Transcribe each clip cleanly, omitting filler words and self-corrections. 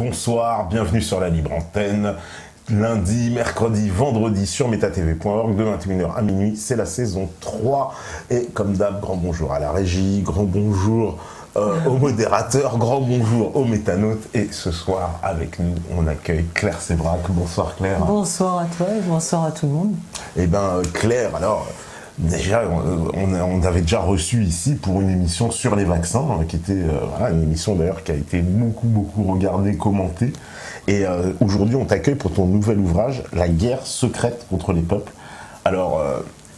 bonsoir, bienvenue sur la libre antenne. Lundi, mercredi, vendredi sur metatv.org de 21h à minuit, c'est la saison 3. Et comme d'hab, grand bonjour à la régie, grand bonjour aux modérateurs, grand bonjour aux métanautes. Et ce soir, avec nous, on accueille Claire Sébrac. Bonsoir Claire. Bonsoir à toi et bonsoir à tout le monde. Eh bien Claire, alors... Déjà, on avait déjà reçu ici pour une émission sur les vaccins, qui était une émission d'ailleurs qui a été beaucoup regardée, commentée. Et aujourd'hui, on t'accueille pour ton nouvel ouvrage, La guerre secrète contre les peuples. Alors,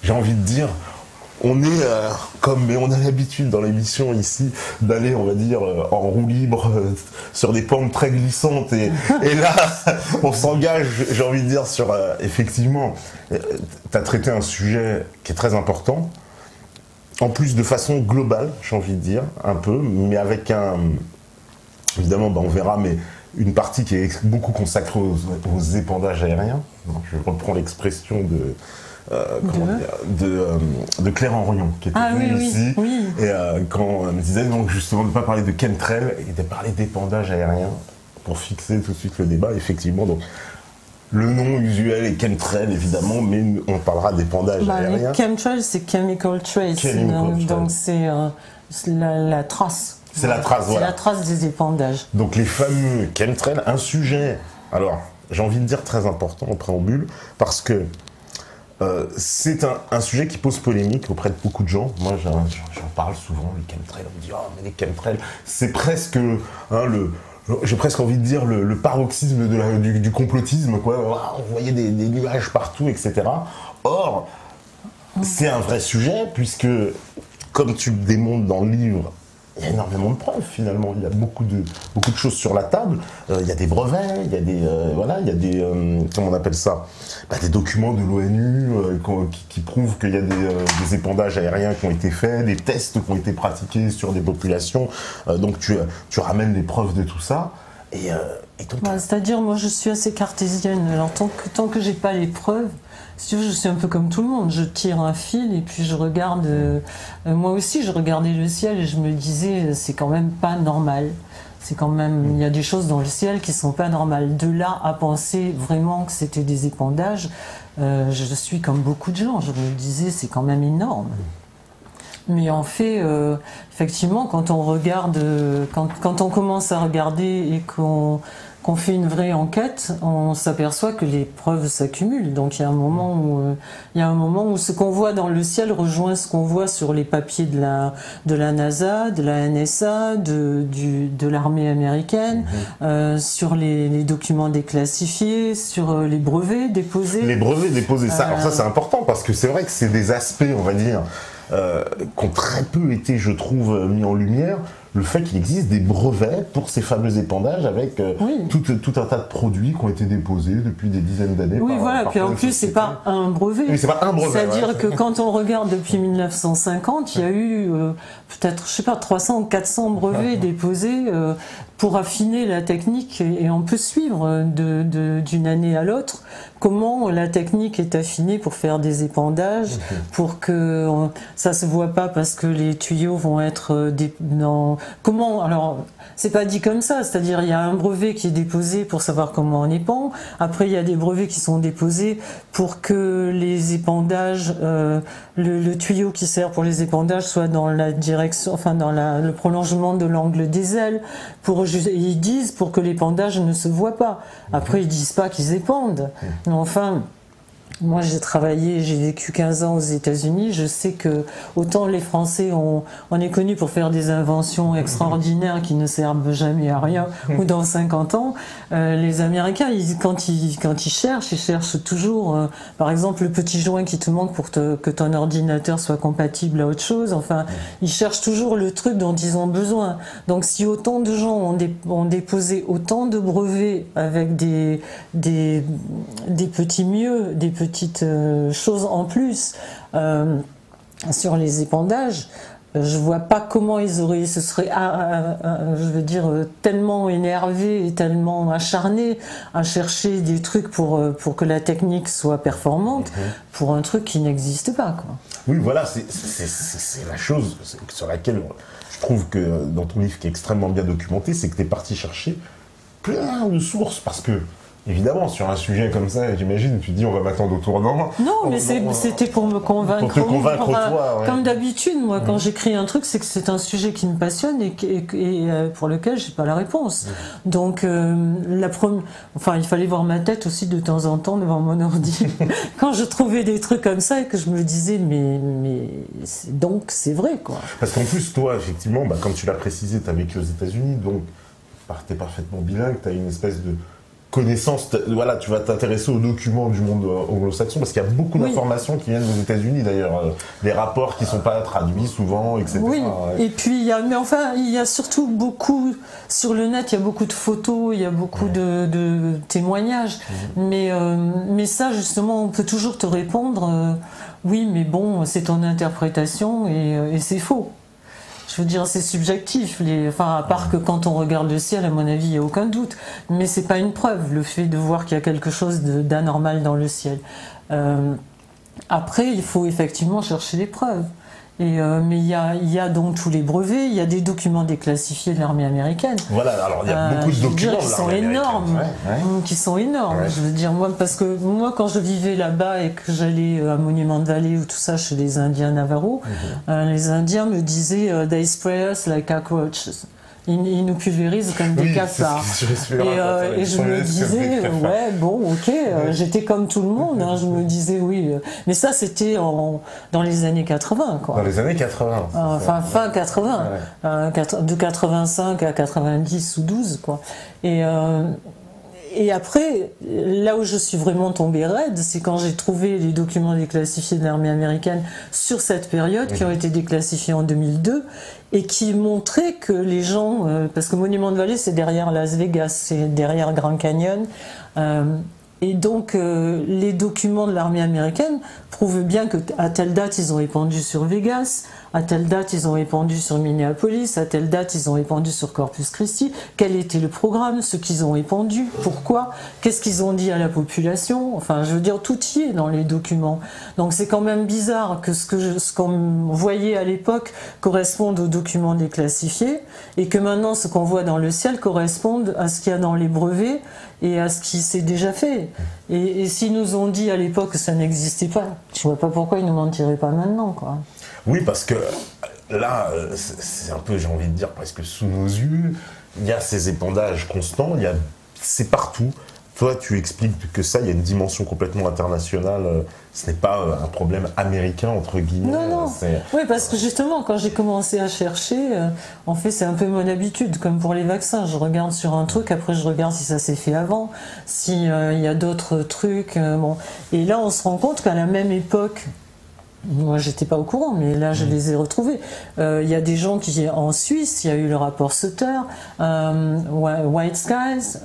j'ai envie de dire, on est mais on a l'habitude dans l'émission ici d'aller, on va dire, en roue libre sur des pentes très glissantes et là on s'engage, j'ai envie de dire, sur effectivement, tu as traité un sujet qui est très important, en plus de façon globale, j'ai envie de dire, un peu, mais avec évidemment, on verra, mais une partie qui est beaucoup consacrée aux épandages aériens. Donc, je reprends l'expression de Claire Henrion qui était venue ici et quand on me disait donc justement de ne pas parler de chemtrail et de parler d'épandage aérien pour fixer tout de suite le débat. Effectivement, donc le nom usuel est chemtrail évidemment, mais on parlera d'épandage aérien. Chemtrail, c'est chemical trace, donc c'est la trace. C'est la trace, voilà. C'est la trace des épandages. Donc les fameux chemtrails, un sujet, alors j'ai envie de dire très important en préambule, parce que c'est un sujet qui pose polémique auprès de beaucoup de gens. Moi, j'en parle souvent, les chemtrails. On me dit, oh, mais les chemtrails, c'est presque, j'ai presque envie de dire, le paroxysme du complotisme, quoi. On voyait des nuages partout, etc. Or, c'est un vrai sujet, puisque, comme tu le démontres dans le livre, il y a énormément de preuves finalement, il y a beaucoup de choses sur la table, il y a des brevets, il y a des comment on appelle ça, des documents de l'ONU qui prouvent qu'il y a des épandages aériens qui ont été faits, des tests qui ont été pratiqués sur des populations, donc tu ramènes les preuves de tout ça, et donc... c'est-à-dire, moi je suis assez cartésienne, alors tant que j'ai pas les preuves, si tu veux, je suis un peu comme tout le monde, je tire un fil et puis je regarde, moi aussi je regardais le ciel et je me disais c'est quand même pas normal, c'est quand même, il y a des choses dans le ciel qui sont pas normales, de là à penser vraiment que c'était des épandages, je suis comme beaucoup de gens, je me disais c'est quand même énorme. Mais en fait, effectivement, quand on regarde, quand on commence à regarder et qu'on fait une vraie enquête, on s'aperçoit que les preuves s'accumulent. Donc il y a un moment où ce qu'on voit dans le ciel rejoint ce qu'on voit sur les papiers de la NASA, de la NSA, de l'armée américaine, sur les documents déclassifiés, sur les brevets déposés. Les brevets déposés, alors ça c'est important parce que c'est vrai que c'est des aspects, on va dire, qui ont très peu été, je trouve, mis en lumière, le fait qu'il existe des brevets pour ces fameux épandages avec tout un tas de produits qui ont été déposés depuis des dizaines d'années. Oui, voilà, puis en plus, c'est pas un brevet. Oui, c'est pas un brevet. C'est-à-dire que quand on regarde depuis 1950, il y a eu peut-être, 300 ou 400 brevets déposés pour affiner la technique et on peut suivre d'une année à l'autre comment la technique est affinée pour faire des épandages, pour que ça se voit pas parce que les tuyaux vont être comment, alors c'est pas dit comme ça, c'est-à-dire il y a un brevet qui est déposé pour savoir comment on épand, après il y a des brevets qui sont déposés pour que les épandages, le tuyau qui sert pour les épandages soit dans la direction, enfin dans le prolongement de l'angle des ailes, ils disent pour que l'épandage ne se voit pas, après ils disent pas qu'ils épandent, mais enfin... Moi, j'ai vécu 15 ans aux États-Unis. Je sais que autant les Français, on est connus pour faire des inventions extraordinaires qui ne servent jamais à rien, ou dans 50 ans, les Américains, quand ils cherchent toujours, par exemple, le petit joint qui te manque pour que ton ordinateur soit compatible à autre chose. Enfin, ils cherchent toujours le truc dont ils ont besoin. Donc, si autant de gens ont déposé autant de brevets avec des petits mieux, des petites choses en plus sur les épandages, je vois pas comment ils se seraient, je veux dire, tellement énervés et tellement acharnés à chercher des trucs pour que la technique soit performante, pour un truc qui n'existe pas, quoi. Oui, voilà, c'est la chose sur laquelle je trouve que dans ton livre qui est extrêmement bien documenté, c'est que tu es parti chercher plein de sources, parce que évidemment, sur un sujet comme ça, j'imagine, tu te dis on va m'attendre au tournant. Non, mais c'était pour me convaincre. Pour te convaincre toi, ouais. Comme d'habitude, moi, quand j'écris un truc, c'est que c'est un sujet qui me passionne et pour lequel j'ai pas la réponse. Donc, il fallait voir ma tête aussi de temps en temps devant mon ordi. Quand je trouvais des trucs comme ça et que je me disais, mais donc c'est vrai, quoi. Parce qu'en plus, toi, effectivement, comme tu l'as précisé, tu as vécu aux États-Unis, donc tu es parfaitement bilingue, tu as une espèce de connaissance, voilà, tu vas t'intéresser aux documents du monde anglo-saxon parce qu'il y a beaucoup d'informations qui viennent des États-Unis d'ailleurs, des rapports qui ne sont pas traduits souvent, etc. Oui, ouais. Et puis il y a surtout beaucoup sur le net, il y a beaucoup de photos, il y a beaucoup de témoignages, mais ça justement on peut toujours te répondre, oui, mais bon, c'est ton interprétation et c'est faux. Je veux dire, c'est subjectif. À part que quand on regarde le ciel, à mon avis, il n'y a aucun doute. Mais c'est pas une preuve, le fait de voir qu'il y a quelque chose d'anormal dans le ciel. Après, il faut effectivement chercher les preuves. Mais il y a donc tous les brevets, il y a des documents déclassifiés de l'armée américaine. Voilà, alors il y a beaucoup de documents qui sont énormes, qui sont énormes. Ouais. Je veux dire, parce que moi, quand je vivais là-bas et que j'allais à Monument Valley ou tout ça chez les Indiens Navajo, les Indiens me disaient they spray us like cockroaches. Ils nous pulvérisent comme des cafards. Et je me disais, ouais, bon, ok, j'étais comme tout le monde, hein, je me disais, oui. Mais ça, c'était dans les années 80, quoi. Dans les années 80. Fin 80. De 85 à 90 ou 12, quoi. Et après, là où je suis vraiment tombée raide, c'est quand j'ai trouvé les documents déclassifiés de l'armée américaine sur cette période, qui ont été déclassifiés en 2002, et qui montraient que les gens, parce que Monument Valley c'est derrière Las Vegas, c'est derrière Grand Canyon, et donc les documents de l'armée américaine prouvent bien qu'à telle date ils ont répandu sur Vegas, à telle date ils ont répandu sur Minneapolis, à telle date ils ont répandu sur Corpus Christi, quel était le programme, ce qu'ils ont répandu, pourquoi, qu'est-ce qu'ils ont dit à la population, enfin je veux dire tout y est dans les documents. Donc c'est quand même bizarre que ce qu'on voyait à l'époque corresponde aux documents déclassifiés et que maintenant ce qu'on voit dans le ciel corresponde à ce qu'il y a dans les brevets et à ce qui s'est déjà fait. Et s'ils nous ont dit à l'époque que ça n'existait pas, je vois pas pourquoi ils ne mentiraient pas maintenant, quoi. Oui, parce que là, c'est un peu, j'ai envie de dire, presque sous nos yeux, il y a ces épandages constants, c'est partout. Toi, tu expliques que ça, il y a une dimension complètement internationale. Ce n'est pas un problème américain, entre guillemets. Non. Oui, parce que justement, quand j'ai commencé à chercher, en fait, c'est un peu mon habitude, comme pour les vaccins. Je regarde sur un truc, après je regarde si ça s'est fait avant, s'il y a d'autres trucs. Bon. Et là, on se rend compte qu'à la même époque, moi, j'étais pas au courant, mais là, je les ai retrouvés. Il y a des gens qui, en Suisse, il y a eu le rapport Sutter, White Skies,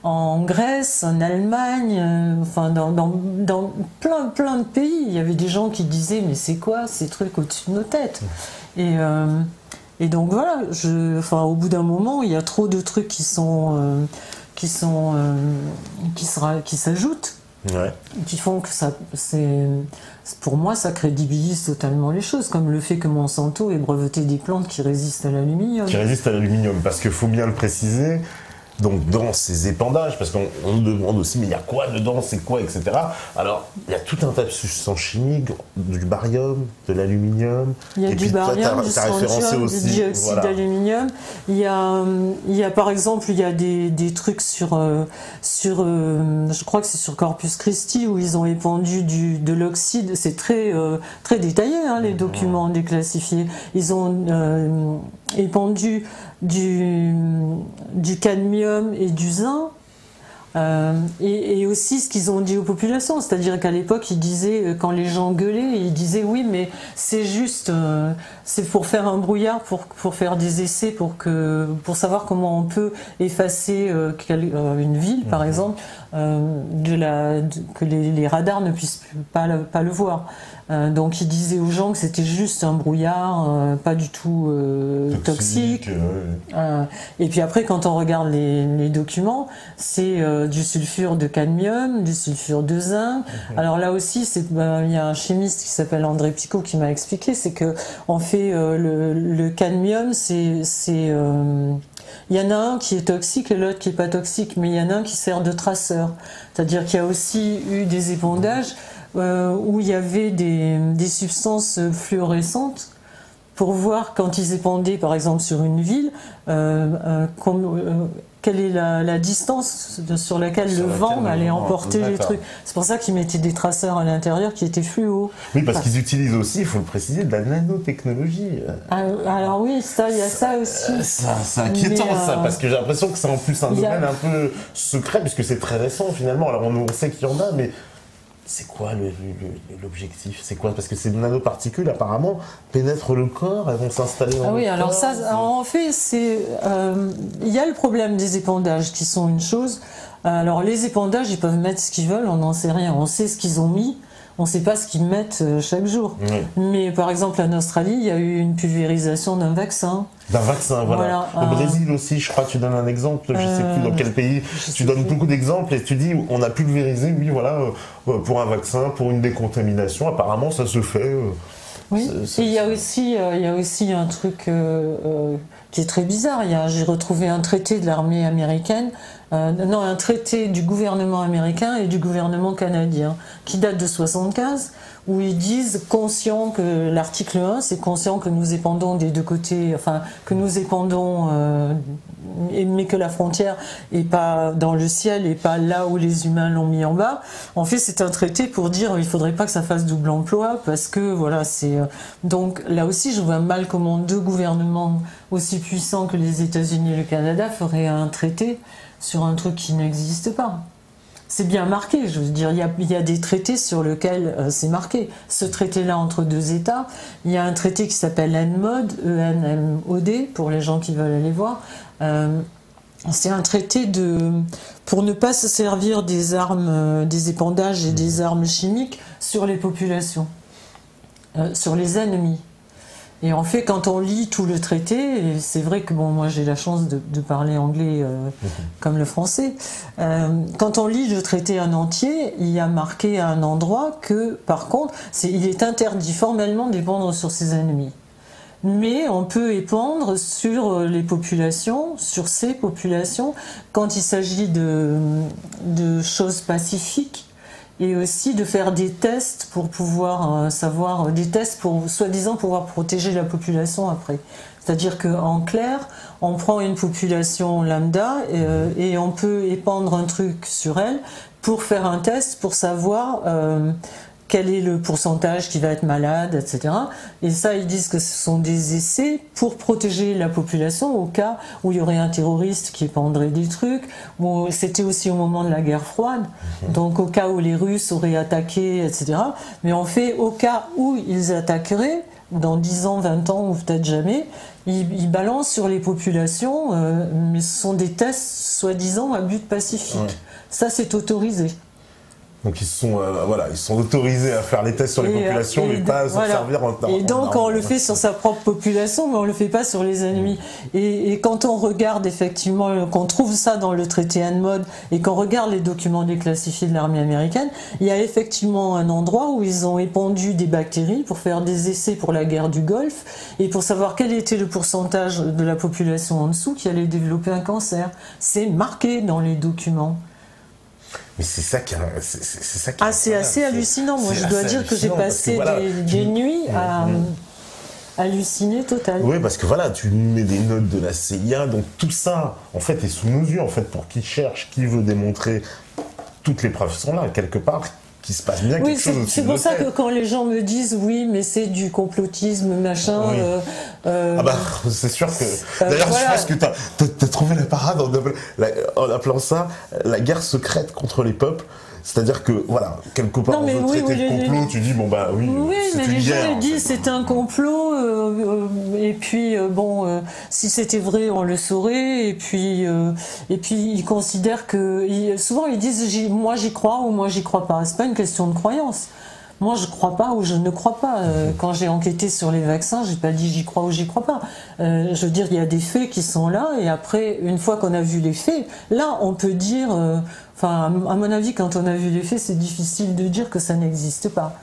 en Grèce, en Allemagne, enfin, dans plein de pays. Il y avait des gens qui disaient, mais c'est quoi ces trucs au-dessus de nos têtes? Et donc, voilà, au bout d'un moment, il y a trop de trucs qui s'ajoutent. Ouais. Qui font que pour moi ça crédibilise totalement les choses, comme le fait que Monsanto ait breveté des plantes qui résistent à l'aluminium. Qui résistent à l'aluminium, parce qu'il faut bien le préciser, donc dans ces épandages, parce qu'on demande aussi, mais il y a quoi dedans, c'est quoi, etc. Alors, il y a tout un tas de substances chimiques, du barium, de l'aluminium. Il y a du barium, du strontium, du dioxyde d'aluminium. Il y a par exemple, il y a des trucs sur je crois que c'est sur Corpus Christi, où ils ont répandu de l'oxyde. C'est très détaillé, hein, les documents déclassifiés. Ils ont répandu du cadmium et du zinc, et aussi ce qu'ils ont dit aux populations, c'est-à-dire qu'à l'époque ils disaient, quand les gens gueulaient, ils disaient oui, mais c'est juste c'est pour faire un brouillard, pour faire des essais, pour savoir comment on peut effacer une ville par exemple, que les radars ne puissent pas le voir. Donc ils disaient aux gens que c'était juste un brouillard, pas du tout toxique. Et puis après, quand on regarde les documents, c'est du sulfure de cadmium, du sulfure de zinc. Alors là aussi, il y a un chimiste qui s'appelle André Picot qui m'a expliqué, c'est que en fait le cadmium, Il y en a un qui est toxique et l'autre qui est pas toxique, mais il y en a un qui sert de traceur. C'est-à-dire qu'il y a aussi eu des épandages où il y avait des substances fluorescentes pour voir quand ils épandaient, par exemple sur une ville, quelle est la distance sur laquelle le vent allait emporter les trucs. C'est pour ça qu'ils mettaient des traceurs à l'intérieur qui étaient fluo. Oui, parce qu'ils utilisent aussi, il faut le préciser, de la nanotechnologie. Alors oui, ça, il y a ça aussi. C'est inquiétant, ça, parce que j'ai l'impression que c'est en plus un domaine un peu secret, puisque c'est très récent finalement. Alors on sait qu'il y en a, mais c'est quoi l'objectif? C'est quoi? Parce que ces nanoparticules, apparemment, pénètrent le corps, elles vont s'installer dans le corps. Oui, alors ça, en fait, il y a le problème des épandages qui sont une chose. Alors les épandages, ils peuvent mettre ce qu'ils veulent, on n'en sait rien. On sait ce qu'ils ont mis, on ne sait pas ce qu'ils mettent chaque jour. Oui. Mais par exemple, en Australie, il y a eu une pulvérisation d'un vaccin. D'un vaccin, voilà. Au Brésil aussi, je crois, tu donnes un exemple, je ne sais plus dans quel pays, tu donnes beaucoup d'exemples et tu dis, on a pulvérisé, oui, voilà, pour un vaccin, pour une décontamination, apparemment ça se fait. Oui, et il y a aussi un truc qui est très bizarre. J'ai retrouvé un traité de l'armée américaine, un traité du gouvernement américain et du gouvernement canadien, qui date de 1975, où ils disent, conscient que l'article 1, c'est conscient que nous épandons des deux côtés, enfin, que nous épandons, mais que la frontière est pas dans le ciel et pas là où les humains l'ont mis en bas. En fait, c'est un traité pour dire il faudrait pas que ça fasse double emploi, parce que voilà, c'est donc là aussi je vois mal comment deux gouvernements aussi puissants que les États-Unis et le Canada feraient un traité sur un truc qui n'existe pas. C'est bien marqué, je veux dire, il y a des traités sur lesquels c'est marqué. Ce traité-là entre deux États, il y a un traité qui s'appelle ENMOD, E-N-M-O-D, pour les gens qui veulent aller voir. C'est un traité pour ne pas se servir des armes, des épandages et des armes chimiques sur les populations, sur les ennemis. Et en fait, quand on lit tout le traité, et c'est vrai que bon, moi j'ai la chance de parler anglais comme le français, quand on lit le traité en entier, il y a marqué à un endroit que, par contre, il est interdit formellement d'épandre sur ses ennemis. Mais on peut épandre sur les populations, sur ces populations, quand il s'agit de choses pacifiques, et aussi de faire des tests pour pouvoir savoir, des tests pour soi-disant pouvoir protéger la population après. C'est-à-dire qu'en clair, on prend une population lambda et on peut épandre un truc sur elle pour faire un test pour savoir quel est le pourcentage qui va être malade, etc. Et ça, ils disent que ce sont des essais pour protéger la population au cas où il y aurait un terroriste qui épandrait des trucs. Bon, c'était aussi au moment de la guerre froide, donc au cas où les Russes auraient attaqué, etc. Mais en fait, au cas où ils attaqueraient, dans 10 ans, 20 ans ou peut-être jamais, ils balancent sur les populations, mais ce sont des tests soi-disant à but pacifique. Ouais. Ça, c'est autorisé. Donc ils sont autorisés à faire les tests sur les populations, mais pas à s'en servir en temps. Et donc on le fait sur sa propre population, mais on le fait pas sur les ennemis. Et quand on regarde effectivement, qu'on trouve ça dans le traité ENMOD et qu'on regarde les documents déclassifiés de l'armée américaine, il y a effectivement un endroit où ils ont épandu des bactéries pour faire des essais pour la guerre du Golfe et pour savoir quel était le pourcentage de la population en dessous qui allait développer un cancer. C'est marqué dans les documents. Mais c'est ça qui c'est assez hallucinant. Moi, je dois dire que j'ai passé des nuits à halluciner total. Oui, parce que voilà, tu mets des notes de la CIA, donc tout ça, en fait, est sous nos yeux, en fait, pour qui cherche, qui veut démontrer, toutes les preuves sont là, quelque part, qu'il se passe bien quelque chose. C'est pour ça que quand les gens me disent oui, mais c'est du complotisme, machin. Oui. C'est sûr que. D'ailleurs, je pense que t'as trouvé la parade en appelant ça la guerre secrète contre les peuples. C'est-à-dire que, voilà, quelque part dans le traité de complot, tu dis, bon bah oui, mais les gens ils disent c'est un complot, et puis si c'était vrai, on le saurait, et puis ils considèrent que, souvent ils disent, moi j'y crois ou moi j'y crois pas. C'est pas une question de croyance. Moi, je crois pas ou je ne crois pas. Quand j'ai enquêté sur les vaccins, j'ai pas dit j'y crois ou j'y crois pas. Je veux dire, il y a des faits qui sont là, et après, une fois qu'on a vu les faits, là, on peut dire. À mon avis, quand on a vu les faits, c'est difficile de dire que ça n'existe pas.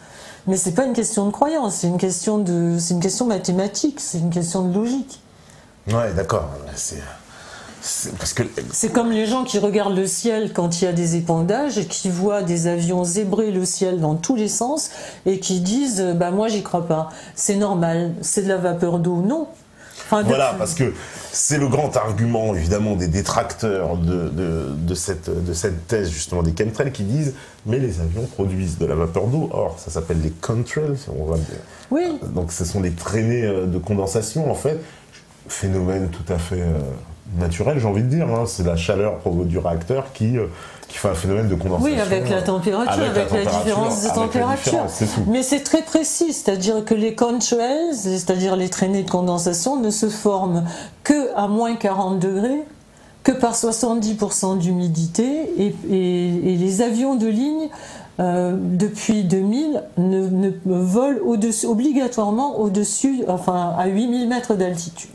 Mais c'est pas une question de croyance, c'est une question mathématique, c'est une question de logique. Ouais, d'accord. Parce que c'est comme les gens qui regardent le ciel quand il y a des épandages et qui voient des avions zébrer le ciel dans tous les sens et qui disent bah moi j'y crois pas, c'est normal, c'est de la vapeur d'eau. Non. Enfin, voilà, parce que c'est le grand argument évidemment des détracteurs de cette thèse justement des chemtrails qui disent mais les avions produisent de la vapeur d'eau. Or ça s'appelle les contrails, on va dire. Oui. Donc ce sont des traînées de condensation en fait, phénomène tout à fait naturel, j'ai envie de dire, hein. C'est la chaleur du réacteur qui fait un phénomène de condensation. Oui, avec la température, avec la différence de température. Mais c'est très précis, c'est-à-dire que les contrails, c'est-à-dire les traînées de condensation, ne se forment que à moins 40 degrés, que par 70% d'humidité, et les avions de ligne, depuis 2000, ne volent obligatoirement au-dessus, enfin à 8000 mètres d'altitude.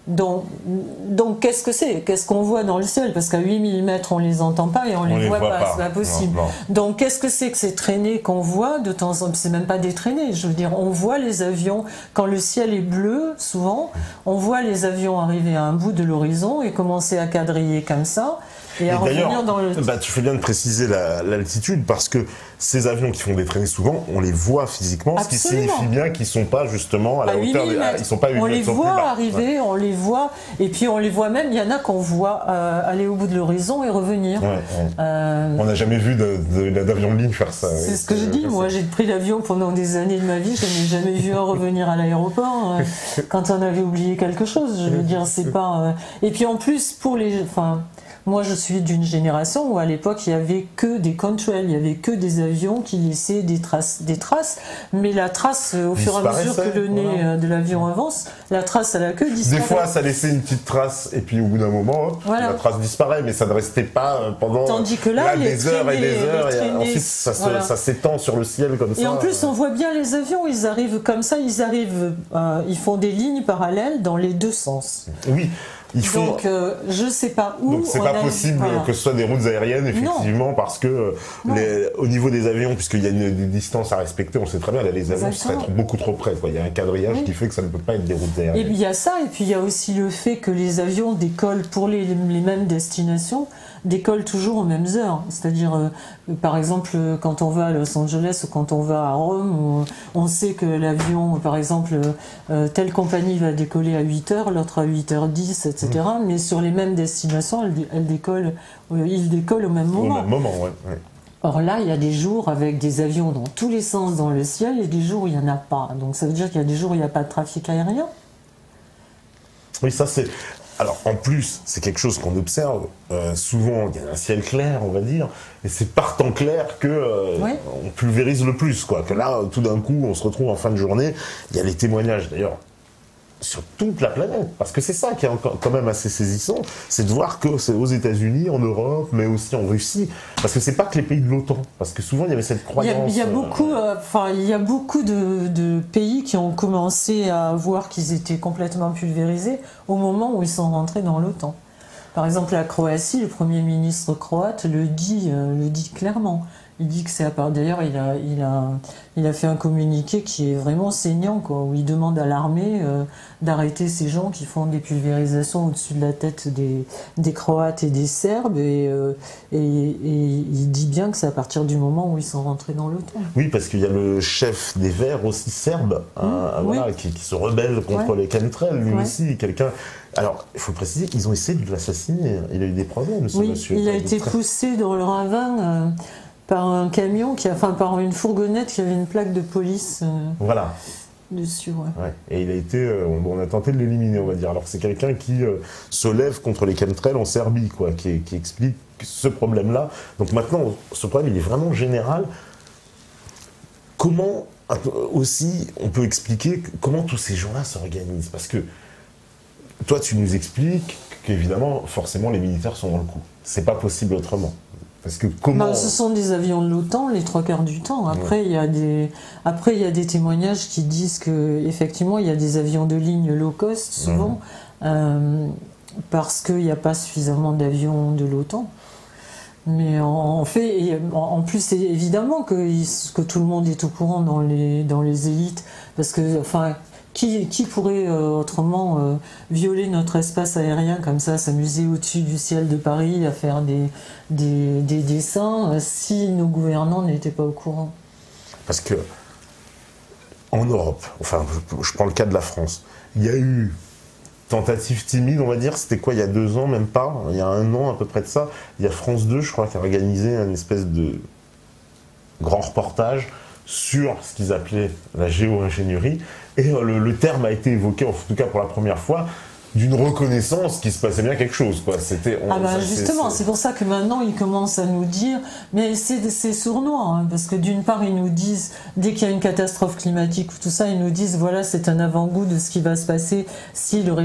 Donc qu'est-ce que c'est? Qu'est-ce qu'on voit dans le ciel? Parce qu'à 8000 mètres, on les entend pas et on les voit pas, c'est pas possible. Non. Donc qu'est-ce que c'est que ces traînées qu'on voit de temps en temps? C'est même pas des traînées, je veux dire, on voit les avions, quand le ciel est bleu, souvent, on voit les avions arriver à un bout de l'horizon et commencer à quadriller comme ça. Et d'ailleurs, dans le... tu fais bien de préciser l'altitude parce que ces avions qui font des traînées souvent, on les voit physiquement, Absolument. Ce qui signifie bien qu'ils sont pas justement à la hauteur ils sont pas à 8 on les mètres, voit arriver, on les voit, et puis on les voit même, il y en a qu'on voit aller au bout de l'horizon et revenir. Ouais. On n'a jamais vu d'avion de ligne faire ça. C'est ce que je dis, moi j'ai pris l'avion pendant des années de ma vie, je n'ai jamais vu un revenir à l'aéroport quand on avait oublié quelque chose, je veux dire, c'est pas... Et puis en plus, moi, je suis d'une génération où à l'époque, il n'y avait que des contrails, il n'y avait que des avions qui laissaient des traces. Mais la trace, au fur et à mesure que le nez de l'avion avance, la trace à la queue disparaît. Des fois, ça laissait une petite trace, et puis au bout d'un moment, la trace disparaît, mais ça ne restait pas pendant Tandis que là, des heures et des heures, et ensuite ça s'étend sur le ciel comme ça. Et en plus, on voit bien les avions, ils arrivent comme ça, ils font des lignes parallèles dans les deux sens. Oui. Donc, je ne sais pas où. Donc, c'est pas possible que ce soit des routes aériennes, effectivement, parce que au niveau des avions, puisqu'il y a des distances à respecter, on sait très bien, les avions seraient beaucoup trop près. Il y a un quadrillage qui fait que ça ne peut pas être des routes aériennes. Et il y a ça, et puis il y a aussi le fait que les avions décollent pour les mêmes destinations, décollent toujours aux mêmes heures. C'est-à-dire, par exemple, quand on va à Los Angeles ou quand on va à Rome, on sait que l'avion, par exemple, telle compagnie va décoller à 8h, l'autre à 8h10, etc. Mais sur les mêmes destinations, ils décollent au même moment. Au même moment, ouais. Or là, il y a des jours avec des avions dans tous les sens dans le ciel et des jours où il n'y en a pas. Donc ça veut dire qu'il y a des jours où il n'y a pas de trafic aérien. Oui, ça c'est... Alors en plus, c'est quelque chose qu'on observe. Souvent, il y a un ciel clair, on va dire, et c'est par temps clair que on pulvérise le plus, quoi. Que là, tout d'un coup, on se retrouve en fin de journée. Il y a les témoignages, d'ailleurs, sur toute la planète, parce que c'est ça qui est quand même assez saisissant, c'est de voir que c'est aux États-Unis, en Europe, mais aussi en Russie, parce que c'est pas que les pays de l'OTAN, parce que souvent il y avait cette croyance. Il y a beaucoup de pays qui ont commencé à voir qu'ils étaient complètement pulvérisés au moment où ils sont rentrés dans l'OTAN. Par exemple, la Croatie, le Premier ministre croate le dit clairement. Il dit que c'est à part. D'ailleurs, il a fait un communiqué qui est vraiment saignant, quoi, où il demande à l'armée d'arrêter ces gens qui font des pulvérisations au-dessus de la tête des Croates et des Serbes, et il dit bien que c'est à partir du moment où ils sont rentrés dans l'OTAN. Oui, parce qu'il y a le chef des Verts aussi serbe, qui se rebelle contre les chemtrails, lui aussi, quelqu'un. Alors, il faut préciser qu'ils ont essayé de l'assassiner. Il a eu des problèmes, ce monsieur. Il a été poussé dans le ravin par un camion, par une fourgonnette qui avait une plaque de police dessus. Ouais. Et il a été, on a tenté de l'éliminer, on va dire. Alors c'est quelqu'un qui se lève contre les chemtrails en Serbie, quoi, qui explique ce problème-là. Donc maintenant, ce problème, il est vraiment général. Comment aussi on peut expliquer comment tous ces gens-là s'organisent? Parce que toi, tu nous expliques qu'évidemment, forcément, les militaires sont dans le coup. C'est pas possible autrement. Parce que ce sont des avions de l'OTAN les 3/4 du temps. Après, il y a des témoignages qui disent que effectivement, il y a des avions de ligne low cost souvent parce qu'il n'y a pas suffisamment d'avions de l'OTAN. Mais en plus, évidemment que tout le monde est au courant dans les élites, parce que Qui pourrait autrement violer notre espace aérien comme ça, s'amuser au-dessus du ciel de Paris à faire des dessins si nos gouvernants n'étaient pas au courant? Parce que en Europe, enfin je prends le cas de la France, il y a eu tentative timide, on va dire, c'était quoi, il y a 2 ans, même pas, il y a 1 an à peu près de ça, il y a France 2, je crois, qui a organisé une espèce de grand reportage sur ce qu'ils appelaient la géo-ingénierie, et le terme a été évoqué, en tout cas pour la première fois, d'une reconnaissance qu'il se passait bien quelque chose, quoi. Justement, c'est pour ça que maintenant ils commencent à nous dire, mais c'est sournois, hein, parce que d'une part ils nous disent, dès qu'il y a une catastrophe climatique ou tout ça, ils nous disent voilà, c'est un avant-goût de ce qui va se passer si on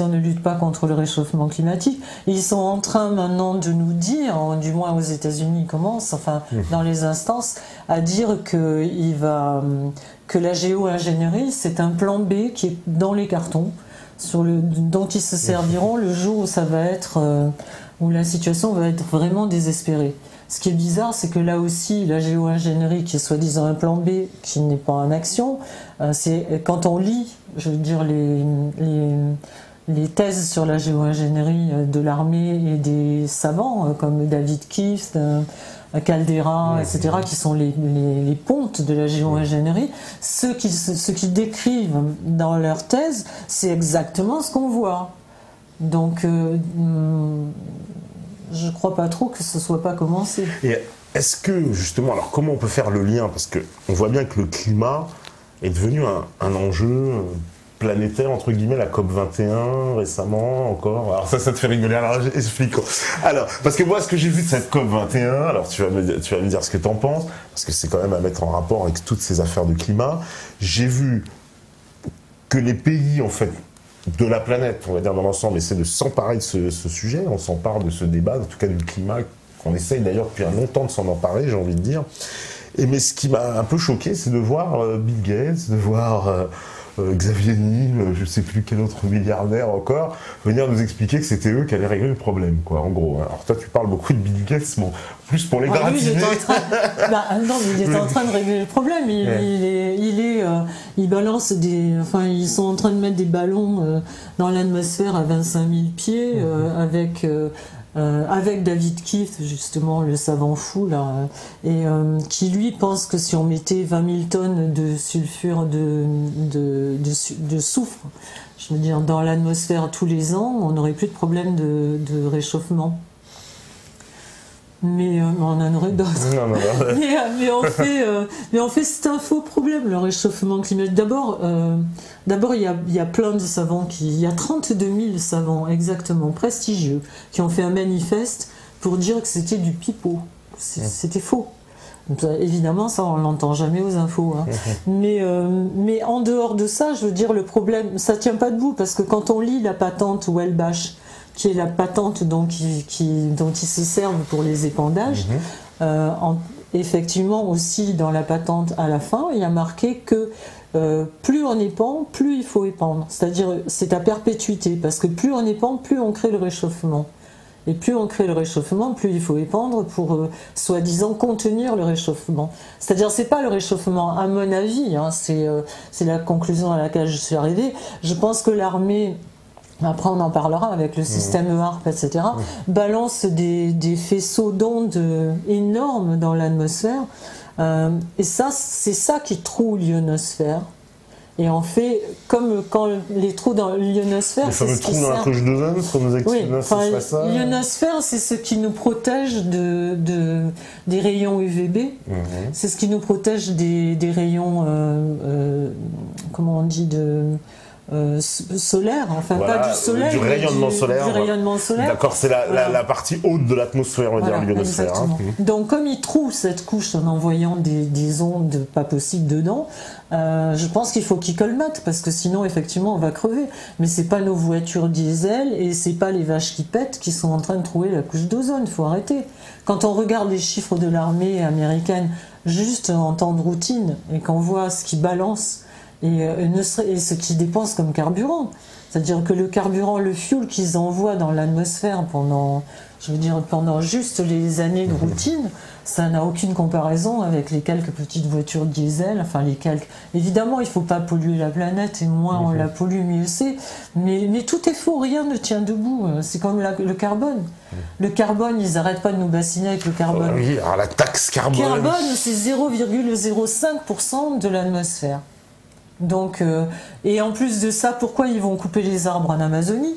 ne lutte pas contre le réchauffement climatique. Et ils sont en train maintenant de nous dire, du moins aux États-Unis ils commencent, enfin dans les instances, à dire que la géo-ingénierie c'est un plan B qui est dans les cartons, dont ils se serviront le jour où ça va être où la situation va être vraiment désespérée. Ce qui est bizarre, c'est que là aussi, la géo-ingénierie, qui est soi-disant un plan B, qui n'est pas en action, c'est quand on lit, je veux dire, les thèses sur la géo-ingénierie de l'armée et des savants comme David Kieft, Caldera, etc., qui sont les pontes de la géo-ingénierie, ce qu'ils décrivent dans leurs thèses, c'est exactement ce qu'on voit. Donc, je crois pas trop que ce soit pas commencé. Et est-ce que, justement, alors comment on peut faire le lien? Parce qu'on voit bien que le climat est devenu un enjeu planétaire, entre guillemets, la COP21 récemment encore. Alors ça te fait rigoler, alors explique. Alors, parce que moi, ce que j'ai vu de cette COP21, alors tu vas me dire ce que t'en penses, parce que c'est quand même à mettre en rapport avec toutes ces affaires de climat, j'ai vu que les pays, en fait, de la planète, on va dire dans l'ensemble, essaient de s'emparer de ce sujet, on s'empare de ce débat, en tout cas du climat, qu'on essaye d'ailleurs depuis longtemps de s'en emparer, j'ai envie de dire. Mais ce qui m'a un peu choqué, c'est de voir Bill Gates, de voir Xavier Niel, je ne sais plus quel autre milliardaire encore, venir nous expliquer que c'était eux qui allaient régler le problème, quoi, en gros. Alors toi, tu parles beaucoup de Bill Gates, bon, plus pour les gratiner. Il est en train de régler le problème. Il balance ils sont en train de mettre des ballons dans l'atmosphère à 25 000 pieds avec David Kieft, justement, le savant fou, là, et qui lui pense que si on mettait 20 000 tonnes de sulfure de soufre, je veux dire, dans l'atmosphère tous les ans, on n'aurait plus de problème de réchauffement. Mais on en aurait d'autres. Mais en fait, c'est un faux problème, le réchauffement climatique. D'abord, il y a plein de savants il y a 32 000 savants, exactement, prestigieux, qui ont fait un manifeste pour dire que c'était du pipeau. C'était faux. Évidemment, ça, on l'entend jamais aux infos. Hein. Mais en dehors de ça, je veux dire, le problème, ça tient pas debout, parce que quand on lit la patente Welbach, qui est la patente dont ils se servent pour les épandages. Effectivement, aussi dans la patente à la fin, il y a marqué que plus on épand, plus il faut épandre. C'est-à-dire, c'est à perpétuité, parce que plus on épand, plus on crée le réchauffement. Et plus on crée le réchauffement, plus il faut épandre pour, soi-disant, contenir le réchauffement. C'est-à-dire, c'est pas le réchauffement, à mon avis, hein, c'est la conclusion à laquelle je suis arrivée. Je pense que l'armée, après on en parlera avec le système EARP, etc., balance des faisceaux d'ondes énormes dans l'atmosphère, et ça, c'est ça qui troue l'ionosphère. Et en fait, comme quand les trous dans l'ionosphère, les fameux trous dans la couche d'ozone, pour nous expliquer, c'est ça. L'ionosphère, c'est ce qui nous protège des rayons UVB. C'est ce qui nous protège des rayons, comment on dit, solaire, enfin voilà, pas du soleil, du rayonnement solaire. Du rayonnement solaire. D'accord, c'est la partie haute de l'atmosphère, on va dire, l'ionosphère. Hein. Donc comme il trouve cette couche en envoyant des ondes pas possibles dedans, je pense qu'il faut qu'il colmate, parce que sinon effectivement on va crever. Mais c'est pas nos voitures diesel et c'est pas les vaches qui pètent qui sont en train de trouver la couche d'ozone, faut arrêter. Quand on regarde les chiffres de l'armée américaine juste en temps de routine et qu'on voit ce qu'ils balancent et ce qu'ils dépensent comme carburant, C'est-à-dire que le carburant, le fuel qu'ils envoient dans l'atmosphère pendant juste les années de routine, ça n'a aucune comparaison avec les quelques petites voitures diesel, enfin les quelques... Évidemment, il ne faut pas polluer la planète, et moins on la pollue, mieux c'est, mais tout est faux, rien ne tient debout, c'est comme le carbone. Le carbone, ils n'arrêtent pas de nous bassiner avec le carbone. Oui, alors la taxe carbone... Carbone, c'est 0,05% de l'atmosphère. Donc, et en plus de ça, pourquoi ils vont couper les arbres en Amazonie ?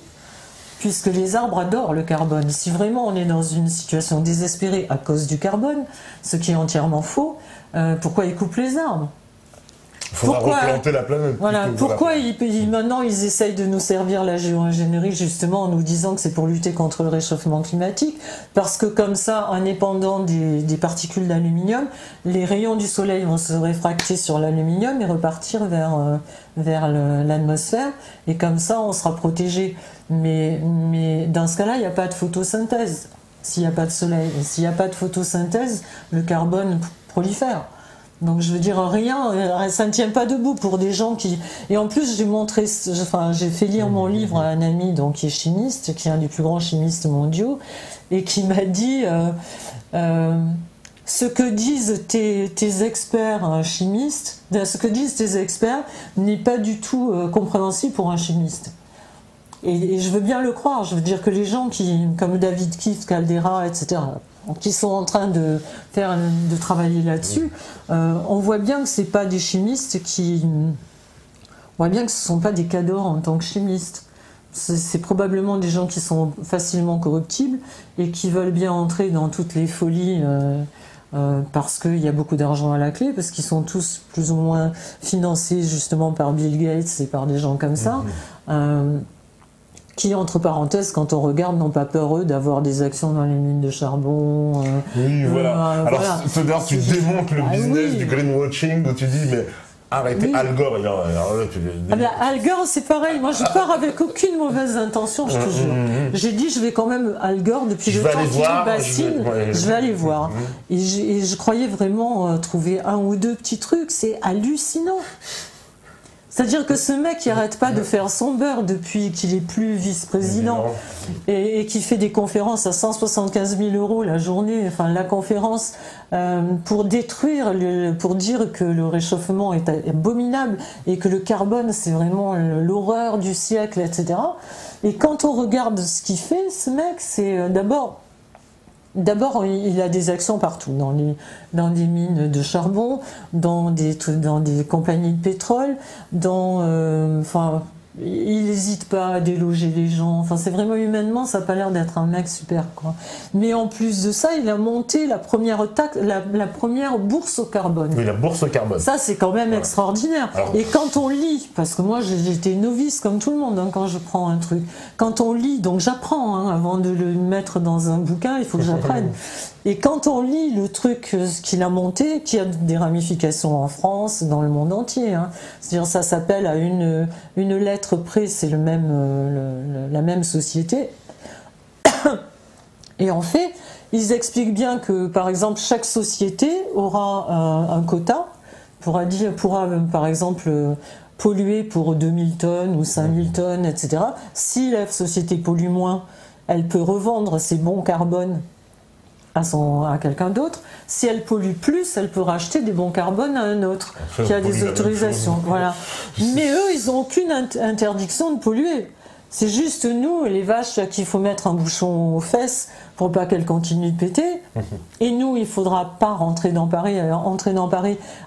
Puisque les arbres adorent le carbone. Si vraiment on est dans une situation désespérée à cause du carbone, ce qui est entièrement faux, pourquoi ils coupent les arbres ? Il faudra replanter la planète. Voilà, pourquoi maintenant ils essayent de nous servir la géo-ingénierie justement en nous disant que c'est pour lutter contre le réchauffement climatique, parce que comme ça, indépendant des particules d'aluminium, les rayons du soleil vont se réfracter sur l'aluminium et repartir vers l'atmosphère, et comme ça on sera protégé. Mais dans ce cas-là, il n'y a pas de photosynthèse. S'il n'y a pas de soleil, s'il n'y a pas de photosynthèse, le carbone prolifère. Donc je veux dire, rien, ça ne tient pas debout pour des gens qui... Et en plus, j'ai fait lire mon livre à un ami donc, qui est chimiste, qui est un des plus grands chimistes mondiaux, et qui m'a dit ce que disent tes experts chimistes, ce que disent tes experts n'est pas du tout compréhensible pour un chimiste. Et je veux bien le croire, je veux dire que les gens comme David Keith, Caldera, etc., qui sont en train de travailler là-dessus, on voit bien que c'est pas des chimistes on voit bien que ce sont pas des cadors en tant que chimistes. C'est probablement des gens qui sont facilement corruptibles et qui veulent bien entrer dans toutes les folies parce qu'il y a beaucoup d'argent à la clé, parce qu'ils sont tous plus ou moins financés justement par Bill Gates et par des gens comme ça. Qui, entre parenthèses, quand on regarde, n'ont pas peur, eux, d'avoir des actions dans les mines de charbon. Oui, voilà. Alors, d'ailleurs, tu démontes le business du greenwashing, où tu dis, mais arrêtez Al Gore. Al Gore, c'est pareil. Moi, je pars avec aucune mauvaise intention, je te jure. J'ai dit, je vais quand même, Al Gore, depuis le temps qu'il me bassine, je vais aller voir. Et je croyais vraiment trouver un ou deux petits trucs. C'est hallucinant. C'est-à-dire que ce mec qui n'arrête pas de faire son beurre depuis qu'il est plus vice-président et qui fait des conférences à 175 000 € la journée, enfin la conférence pour détruire, pour dire que le réchauffement est abominable et que le carbone c'est vraiment l'horreur du siècle, etc. Et quand on regarde ce qu'il fait, ce mec, c'est D'abord, il a des actions partout, dans des mines de charbon, dans des compagnies de pétrole, il n'hésite pas à déloger les gens. Enfin, c'est vraiment humainement, ça n'a pas l'air d'être un mec super, quoi. Mais en plus de ça, il a monté la première bourse au carbone. Oui, la bourse au carbone. Ça, c'est quand même extraordinaire. Alors, et quand on lit, parce que moi, j'étais novice comme tout le monde quand je prends un truc. Quand on lit, donc j'apprends, avant de le mettre dans un bouquin, il faut que j'apprenne. Et quand on lit le truc qu'il a monté, qui a des ramifications en France, dans le monde entier, c'est-à-dire ça s'appelle à une lettre près, c'est la même société. Et en fait, ils expliquent bien que, par exemple, chaque société aura un quota, pourra par exemple polluer pour 2000 tonnes ou 5000 tonnes, etc. Si la société pollue moins, elle peut revendre ses bons carbone à quelqu'un d'autre. Si elle pollue plus, elle peut racheter des bons carbone à un autre qui a des autorisations. Voilà. Mais eux, ils n'ont aucune interdiction de polluer. C'est juste nous, les vaches, qu'il faut mettre un bouchon aux fesses pour pas qu'elles continuent de péter. Et nous, il faudra pas entrer dans Paris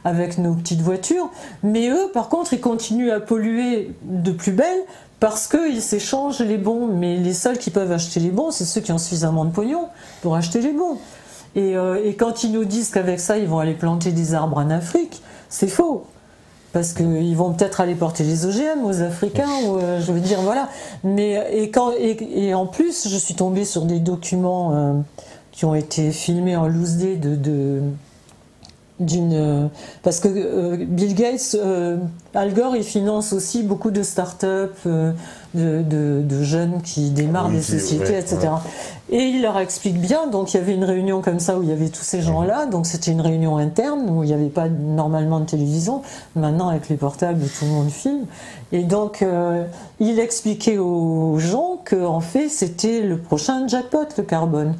avec nos petites voitures. Mais eux, par contre, ils continuent à polluer de plus belle parce qu'ils s'échangent les bons. Mais les seuls qui peuvent acheter les bons, c'est ceux qui ont suffisamment de pognon pour acheter les bons. Et quand ils nous disent qu'avec ça, ils vont aller planter des arbres en Afrique, c'est faux. Parce qu'ils vont peut-être aller porter les OGM aux Africains, je veux dire, voilà. Et en plus, je suis tombée sur des documents qui ont été filmés en loose day parce que Bill Gates, Al Gore, il finance aussi beaucoup de start-up, de jeunes qui démarrent des sociétés, etc. Ouais. Et il leur explique bien, donc il y avait une réunion comme ça où il y avait tous ces gens-là, donc c'était une réunion interne où il n'y avait pas normalement de télévision. Maintenant avec les portables tout le monde filme. Et donc il expliquait aux gens qu'en fait c'était le prochain jackpot, le carbone.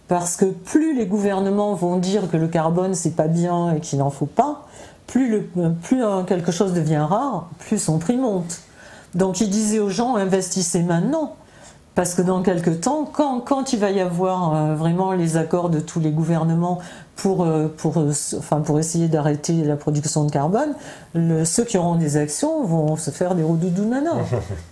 Parce que plus les gouvernements vont dire que le carbone c'est pas bien et qu'il n'en faut pas, plus quelque chose devient rare, plus son prix monte. Donc il disait aux gens, investissez maintenant. Parce que dans quelques temps, quand il va y avoir vraiment les accords de tous les gouvernements pour essayer d'arrêter la production de carbone, ceux qui auront des actions vont se faire des roudoudou nana.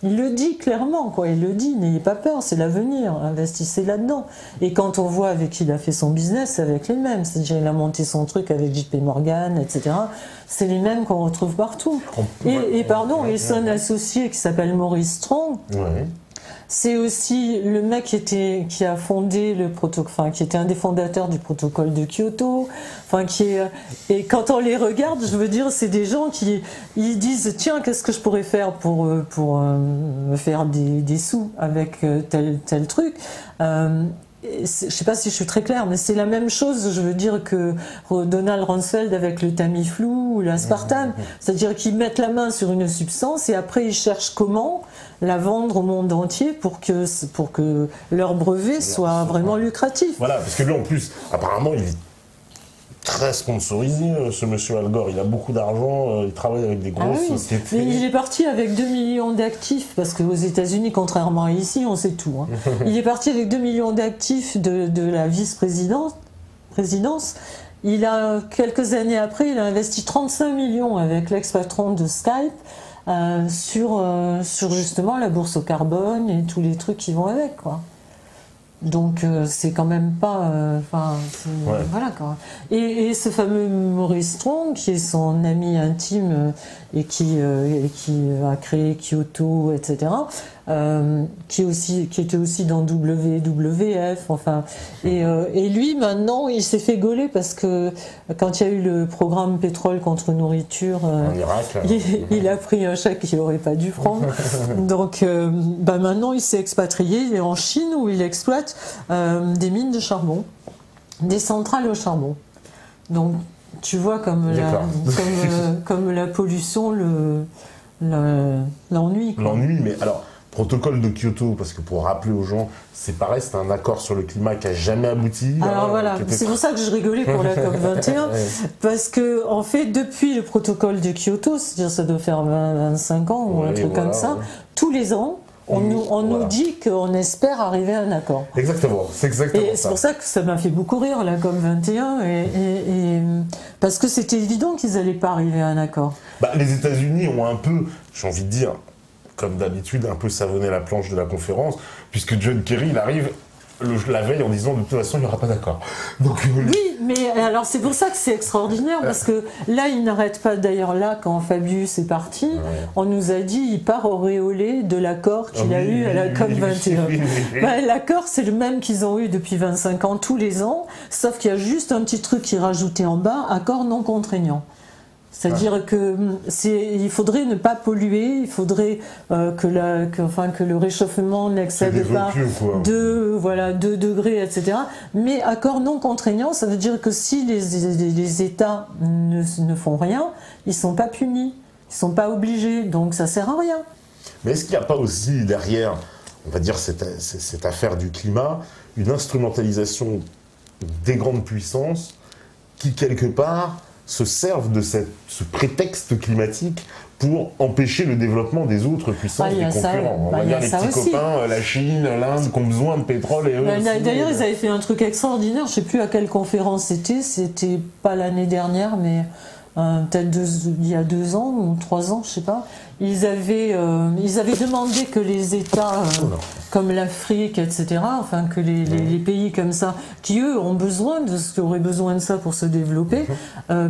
Il le dit clairement, quoi. Il le dit, n'ayez pas peur, c'est l'avenir, investissez là-dedans. Et quand on voit avec qui il a fait son business, c'est avec les mêmes. C'est-à-dire il a monté son truc avec JP Morgan, etc. C'est les mêmes qu'on retrouve partout. Et son associé qui s'appelle Maurice Strong. Ouais. C'est aussi le mec qui a fondé le protocole, qui était un des fondateurs du protocole de Kyoto, et quand on les regarde, je veux dire, c'est des gens qui ils disent tiens, qu'est-ce que je pourrais faire pour me faire des sous avec tel truc. Je sais pas si je suis très claire, mais c'est la même chose, je veux dire, que Donald Rumsfeld avec le Tamiflu ou l'aspartame. C'est-à-dire qu'ils mettent la main sur une substance et après ils cherchent comment la vendre au monde entier pour que leur brevet soit vraiment lucratif. Voilà, parce que lui en plus, apparemment, il est très sponsorisé, ce monsieur Al Gore. Il a beaucoup d'argent, il travaille avec des grosses sociétés. Mais il est parti avec 2 millions d'actifs, parce qu'aux États-Unis, contrairement à ici, on sait tout. Hein. Il est parti avec 2 millions d'actifs de la vice-présidence. Il a, quelques années après, il a investi 35 millions avec l'ex-patron de Skype sur justement la bourse au carbone et tous les trucs qui vont avec, quoi. Donc c'est quand même pas, voilà quoi. Et ce fameux Maurice Strong, qui est son ami intime et qui a créé Kyoto, etc. Qui était aussi dans WWF, et lui maintenant il s'est fait gauler parce que quand il y a eu le programme pétrole contre nourriture en Irak, il a pris un chèque qu'il n'aurait pas dû prendre. Donc maintenant il s'est expatrié, il est en Chine où il exploite des mines de charbon, des centrales au charbon. Donc tu vois comme la pollution l'ennuie. L'ennui, mais alors protocole de Kyoto, parce que pour rappeler aux gens, c'est pareil, c'est un accord sur le climat qui n'a jamais abouti. Alors voilà, c'est pour ça que je rigolais pour la COP21, parce que en fait, depuis le protocole de Kyoto, c'est-à-dire ça doit faire 25 ans ou un truc comme ça, tous les ans, on nous dit qu'on espère arriver à un accord. Exactement, c'est exactement ça. Et c'est pour ça que ça m'a fait beaucoup rire, la COP21, parce que c'était évident qu'ils n'allaient pas arriver à un accord. Les États-Unis ont un peu, j'ai envie de dire, comme d'habitude, un peu savonné la planche de la conférence, puisque John Kerry, il arrive la veille en disant de toute façon il n'y aura pas d'accord. Oui, mais alors c'est pour ça que c'est extraordinaire, parce que là il n'arrête pas, d'ailleurs là quand Fabius est parti, on nous a dit il part auréolé de l'accord qu'il a eu à la COP21. L'accord c'est le même qu'ils ont eu depuis 25 ans tous les ans, sauf qu'il y a juste un petit truc qui est rajouté en bas, accord non contraignant. C'est-à-dire qu'il faudrait ne pas polluer, il faudrait que le réchauffement n'excède pas 2 degrés, etc. Mais accord non contraignant, ça veut dire que si les États ne font rien, ils ne sont pas punis, ils ne sont pas obligés, donc ça ne sert à rien. Mais est-ce qu'il n'y a pas aussi derrière, on va dire, cette affaire du climat, une instrumentalisation des grandes puissances qui, quelque part, se servent de ce prétexte climatique pour empêcher le développement des autres puissances, des concurrents. On va dire les petits copains, la Chine, l'Inde, qui ont besoin de pétrole et eux aussi. D'ailleurs, ils avaient fait un truc extraordinaire, je ne sais plus à quelle conférence c'était pas l'année dernière, mais peut-être il y a 2 ans ou 3 ans, je ne sais pas. Ils avaient demandé que les États comme l'Afrique, etc., que les pays comme ça, qui eux auraient besoin de ça pour se développer,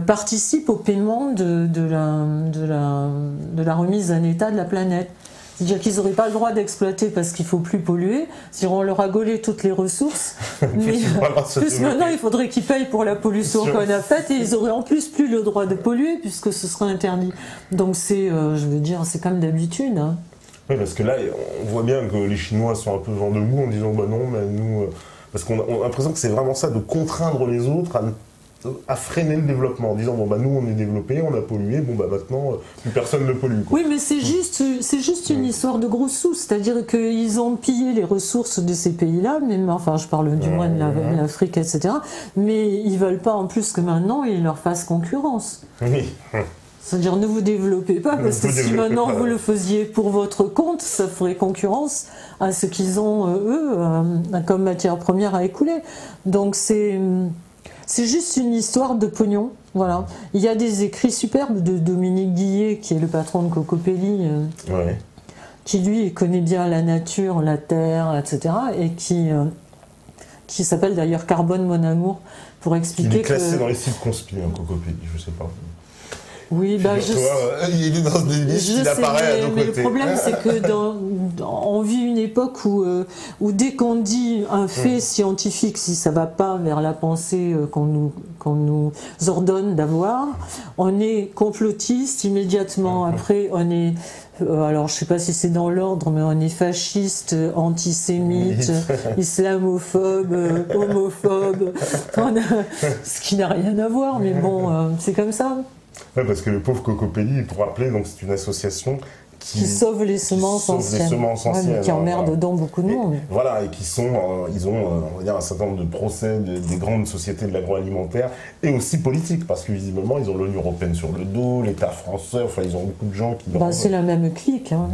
participent au paiement de la remise en état de la planète. C'est-à-dire qu'ils n'auraient pas le droit d'exploiter parce qu'il ne faut plus polluer. C'est-à-dire on leur a gaulé toutes les ressources. Mais plus maintenant, il faudrait qu'ils payent pour la pollution qu'on a faite et ils auraient en plus plus le droit de polluer puisque ce serait interdit. Donc c'est, je veux dire, c'est comme d'habitude. Hein. Oui, parce que là, on voit bien que les Chinois sont un peu vent debout en disant bah non, mais nous. Parce qu'on a l'impression que c'est vraiment ça, de contraindre les autres à freiner le développement, en disant bon bah nous on est développés, on a pollué, bon bah maintenant plus personne ne pollue. Quoi. Oui, mais c'est juste une histoire de gros sous, c'est-à-dire qu'ils ont pillé les ressources de ces pays-là, même, enfin je parle du moins de l'Afrique, etc. Mais ils veulent pas en plus que maintenant ils leur fassent concurrence. Oui. C'est-à-dire ne vous développez pas, parce que si maintenant vous le faisiez pour votre compte, ça ferait concurrence à ce qu'ils ont, eux, comme matière première à écouler. Donc c'est juste une histoire de pognon. Voilà. Il y a des écrits superbes de Dominique Guillet, qui est le patron de Cocopelli, qui lui connaît bien la nature, la terre, etc. et qui s'appelle d'ailleurs Carbone mon amour, pour expliquer il est classé dans les sites conspi, Cocopelli, je sais pas. Oui, bah il est dans des listes, il apparaît à nos côtés. Mais le problème, c'est que on vit une époque où dès qu'on dit un fait scientifique, si ça va pas vers la pensée qu'on nous ordonne d'avoir, on est complotiste immédiatement. Après, on est alors je sais pas si c'est dans l'ordre, mais on est fasciste, antisémite, islamophobe, homophobe, ce qui n'a rien à voir, mais bon, c'est comme ça. Ouais, parce que le pauvre Cocopelli, pour rappeler, donc c'est une association qui sauve les semences anciennes, mais qui emmerde dedans beaucoup de monde. Voilà, et qui sont, ils ont, on va dire, un certain nombre de procès des grandes sociétés de l'agroalimentaire et aussi politiques, parce que visiblement ils ont l'Union européenne sur le dos, l'État français, enfin ils ont beaucoup de gens qui. C'est la même clique. Hein.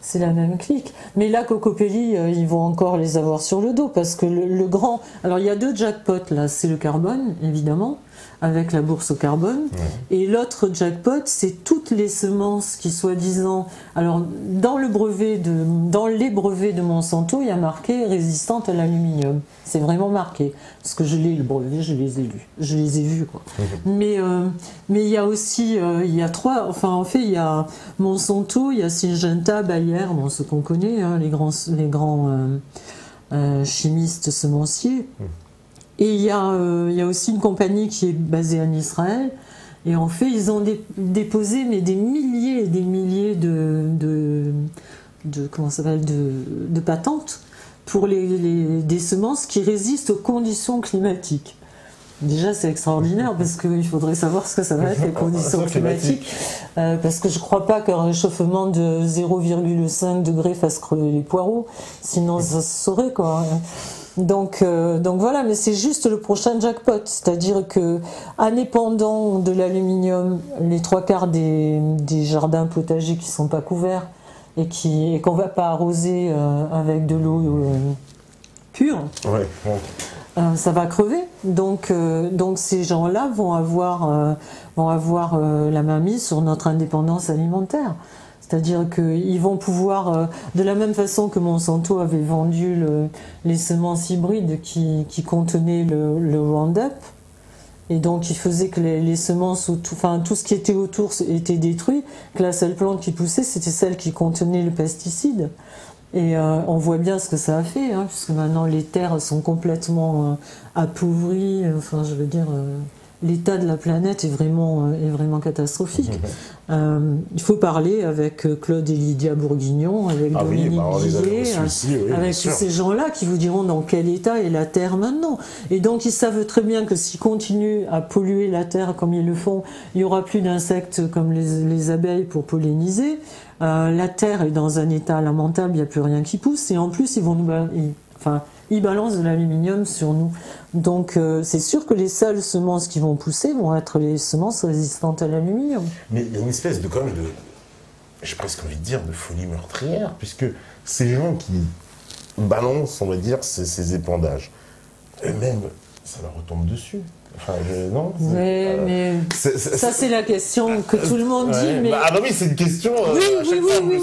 C'est la même clique. Mais là, Cocopelli, ils vont encore les avoir sur le dos, parce que le grand. Alors il y a deux jackpots là, c'est le carbone, évidemment, avec la bourse au carbone. Et l'autre jackpot, c'est toutes les semences qui, soi-disant... Alors, dans les brevets de Monsanto, il y a marqué « résistante à l'aluminium ». C'est vraiment marqué. Parce que je l'ai, le brevet, je les ai lus. Je les ai vus, quoi. Mais il y a aussi... il y a trois... Enfin, en fait, il y a Monsanto, il y a Syngenta, Bayer, bon, ce qu'on connaît, hein, les grands chimistes semenciers. Et il y a aussi une compagnie qui est basée en Israël. Et en fait, ils ont déposé des milliers et des milliers de patentes pour des semences qui résistent aux conditions climatiques. Déjà, c'est extraordinaire parce qu'il faudrait savoir ce que ça va être, les conditions climatiques. Parce que je ne crois pas qu'un réchauffement de 0,5 degré fasse crever les poireaux. Sinon, ça se saurait, quoi. Donc voilà, mais c'est juste le prochain jackpot, c'est-à-dire que indépendant de l'aluminium, les trois quarts des jardins potagers qui sont pas couverts et qu'on va pas arroser avec de l'eau pure, ça va crever. Donc ces gens-là vont avoir la main mise sur notre indépendance alimentaire. C'est-à-dire qu'ils vont pouvoir, de la même façon que Monsanto avait vendu les semences hybrides qui contenaient le Roundup, et donc qui faisait que les semences, tout ce qui était autour était détruit, que la seule plante qui poussait, c'était celle qui contenait le pesticide. Et on voit bien ce que ça a fait, hein, puisque maintenant les terres sont complètement appauvries, enfin je veux dire... L'état de la planète est vraiment catastrophique. Il faut parler avec Claude et Lydia Bourguignon, avec Dominique Guillet, avec tous ces gens-là qui vous diront dans quel état est la Terre maintenant. Et donc ils savent très bien que s'ils continuent à polluer la Terre comme ils le font, il n'y aura plus d'insectes comme les abeilles pour polliniser. La Terre est dans un état lamentable, il n'y a plus rien qui pousse. Et en plus, ils balancent de l'aluminium sur nous. Donc c'est sûr que les seules semences qui vont pousser vont être les semences résistantes à l'aluminium. Mais il y a une espèce de j'ai presque envie de dire, de folie meurtrière, puisque ces gens qui balancent, on va dire, ces épandages, eux-mêmes, ça leur retombe dessus. Enfin, non. Mais ça, c'est la question que tout le monde dit. Mais... Ah, bah oui, c'est une question. Mais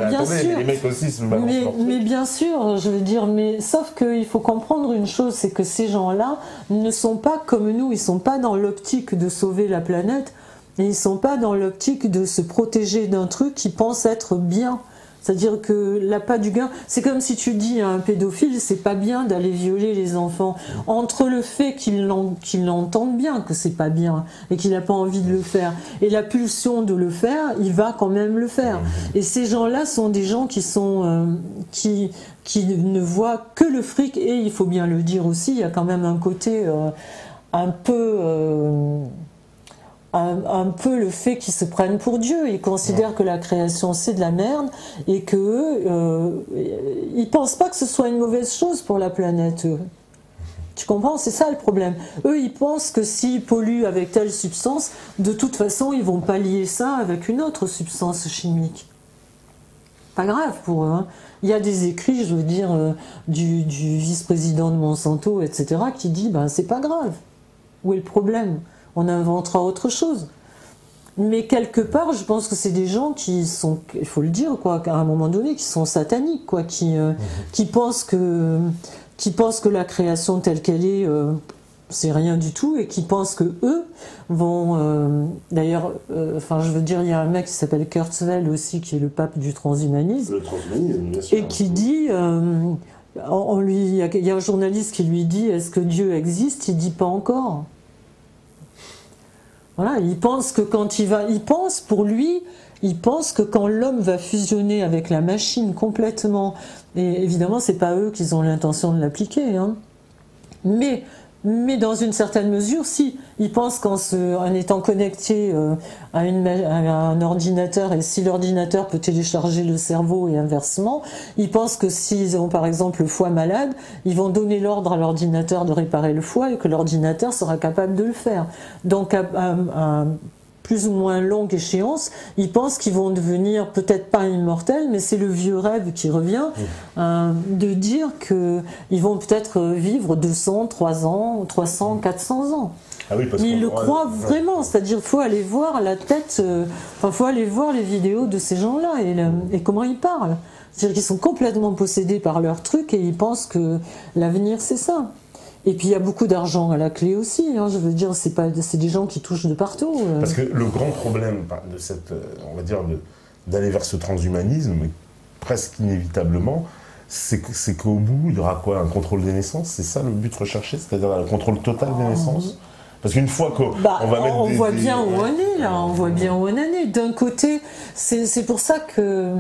bien sûr. Les mecs aussi se balancent. Mais bien sûr, je veux dire, mais sauf qu'il faut comprendre une chose, c'est que ces gens-là ne sont pas comme nous, ils sont pas dans l'optique de sauver la planète, et ils sont pas dans l'optique de se protéger d'un truc qu'ils pensent être bien. C'est-à-dire que l'appât du gain, c'est comme si tu dis à un pédophile, c'est pas bien d'aller violer les enfants. Entre le fait qu'il l'entende bien que c'est pas bien et qu'il n'a pas envie de le faire, et la pulsion de le faire, il va quand même le faire. Et ces gens-là sont des gens qui sont qui ne voient que le fric, et il faut bien le dire aussi, il y a quand même un côté un peu le fait qu'ils se prennent pour Dieu. Ils considèrent que la création c'est de la merde et que ils pensent pas que ce soit une mauvaise chose pour la planète. Tu comprends? C'est ça le problème. Eux, ils pensent que s'ils polluent avec telle substance, de toute façon, ils vont pas lier ça avec une autre substance chimique. Pas grave pour eux. Hein. Il y a des écrits, je veux dire, du vice-président de Monsanto, etc., qui dit ben c'est pas grave. Où est le problème? On inventera autre chose. Mais quelque part, je pense que c'est des gens qui sont, il faut le dire, quoi, à un moment donné, qui sont sataniques, quoi, qui pensent que la création telle qu'elle est, c'est rien du tout, et qui pensent que eux vont. D'ailleurs, enfin, je veux dire, il y a un mec qui s'appelle Kurzweil aussi, qui est le pape du transhumanisme, Le transhumanisme, bien sûr. et qui dit. Il y a un journaliste qui lui dit est-ce que Dieu existe? Il dit pas encore. Voilà, il pense que quand il pense que quand l'homme va fusionner avec la machine complètement, et évidemment c'est pas eux qui ont l'intention de l'appliquer, hein, mais dans une certaine mesure, si, ils pensent en étant connecté à un ordinateur, et si l'ordinateur peut télécharger le cerveau et inversement, ils pensent que s'ils ont par exemple le foie malade, ils vont donner l'ordre à l'ordinateur de réparer le foie et que l'ordinateur sera capable de le faire. Donc à plus ou moins longue échéance, ils pensent qu'ils vont devenir peut-être pas immortels, mais c'est le vieux rêve qui revient, de dire qu'ils vont peut-être vivre 200, 300, 400 ans. Ah oui, parce mais ils le ouais, croient vraiment, c'est-à-dire faut aller voir la tête, faut aller voir les vidéos de ces gens-là et comment ils parlent. C'est-à-dire qu'ils sont complètement possédés par leur truc et ils pensent que l'avenir c'est ça. Et puis il y a beaucoup d'argent à la clé aussi, hein, je veux dire, c'est des gens qui touchent de partout. Parce que le grand problème de cette, on va dire, d'aller vers ce transhumanisme, presque inévitablement, c'est qu'au bout, il y aura quoi? Un contrôle des naissances? C'est ça le but recherché? C'est-à-dire un contrôle total des naissances? Parce qu'une fois qu'on va mettre on voit bien où on est là, on voit bien où on en est. D'un côté, c'est pour ça que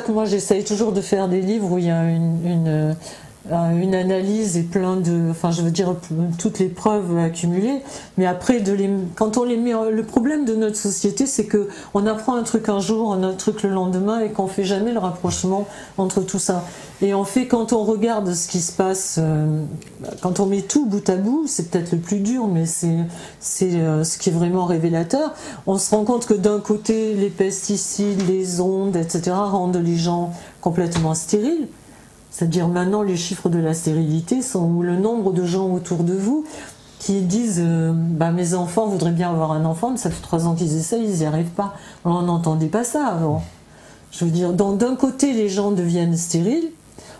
moi j'essaye toujours de faire des livres où il y a une analyse et plein de, enfin je veux dire toutes les preuves accumulées, mais après quand on les met, le problème de notre société c'est que on apprend un truc un jour, un autre truc le lendemain et qu'on fait jamais le rapprochement entre tout ça. Et en fait quand on regarde ce qui se passe, quand on met tout bout à bout, c'est peut-être le plus dur, mais c'est ce qui est vraiment révélateur. On se rend compte que d'un côté les pesticides, les ondes, etc. rendent les gens complètement stériles. C'est-à-dire maintenant les chiffres de la stérilité sont le nombre de gens autour de vous qui disent mes enfants voudraient bien avoir un enfant, ça fait 3 ans qu'ils essayent, ils n'y arrivent pas. On n'entendait pas ça avant. Je veux dire, donc d'un côté les gens deviennent stériles,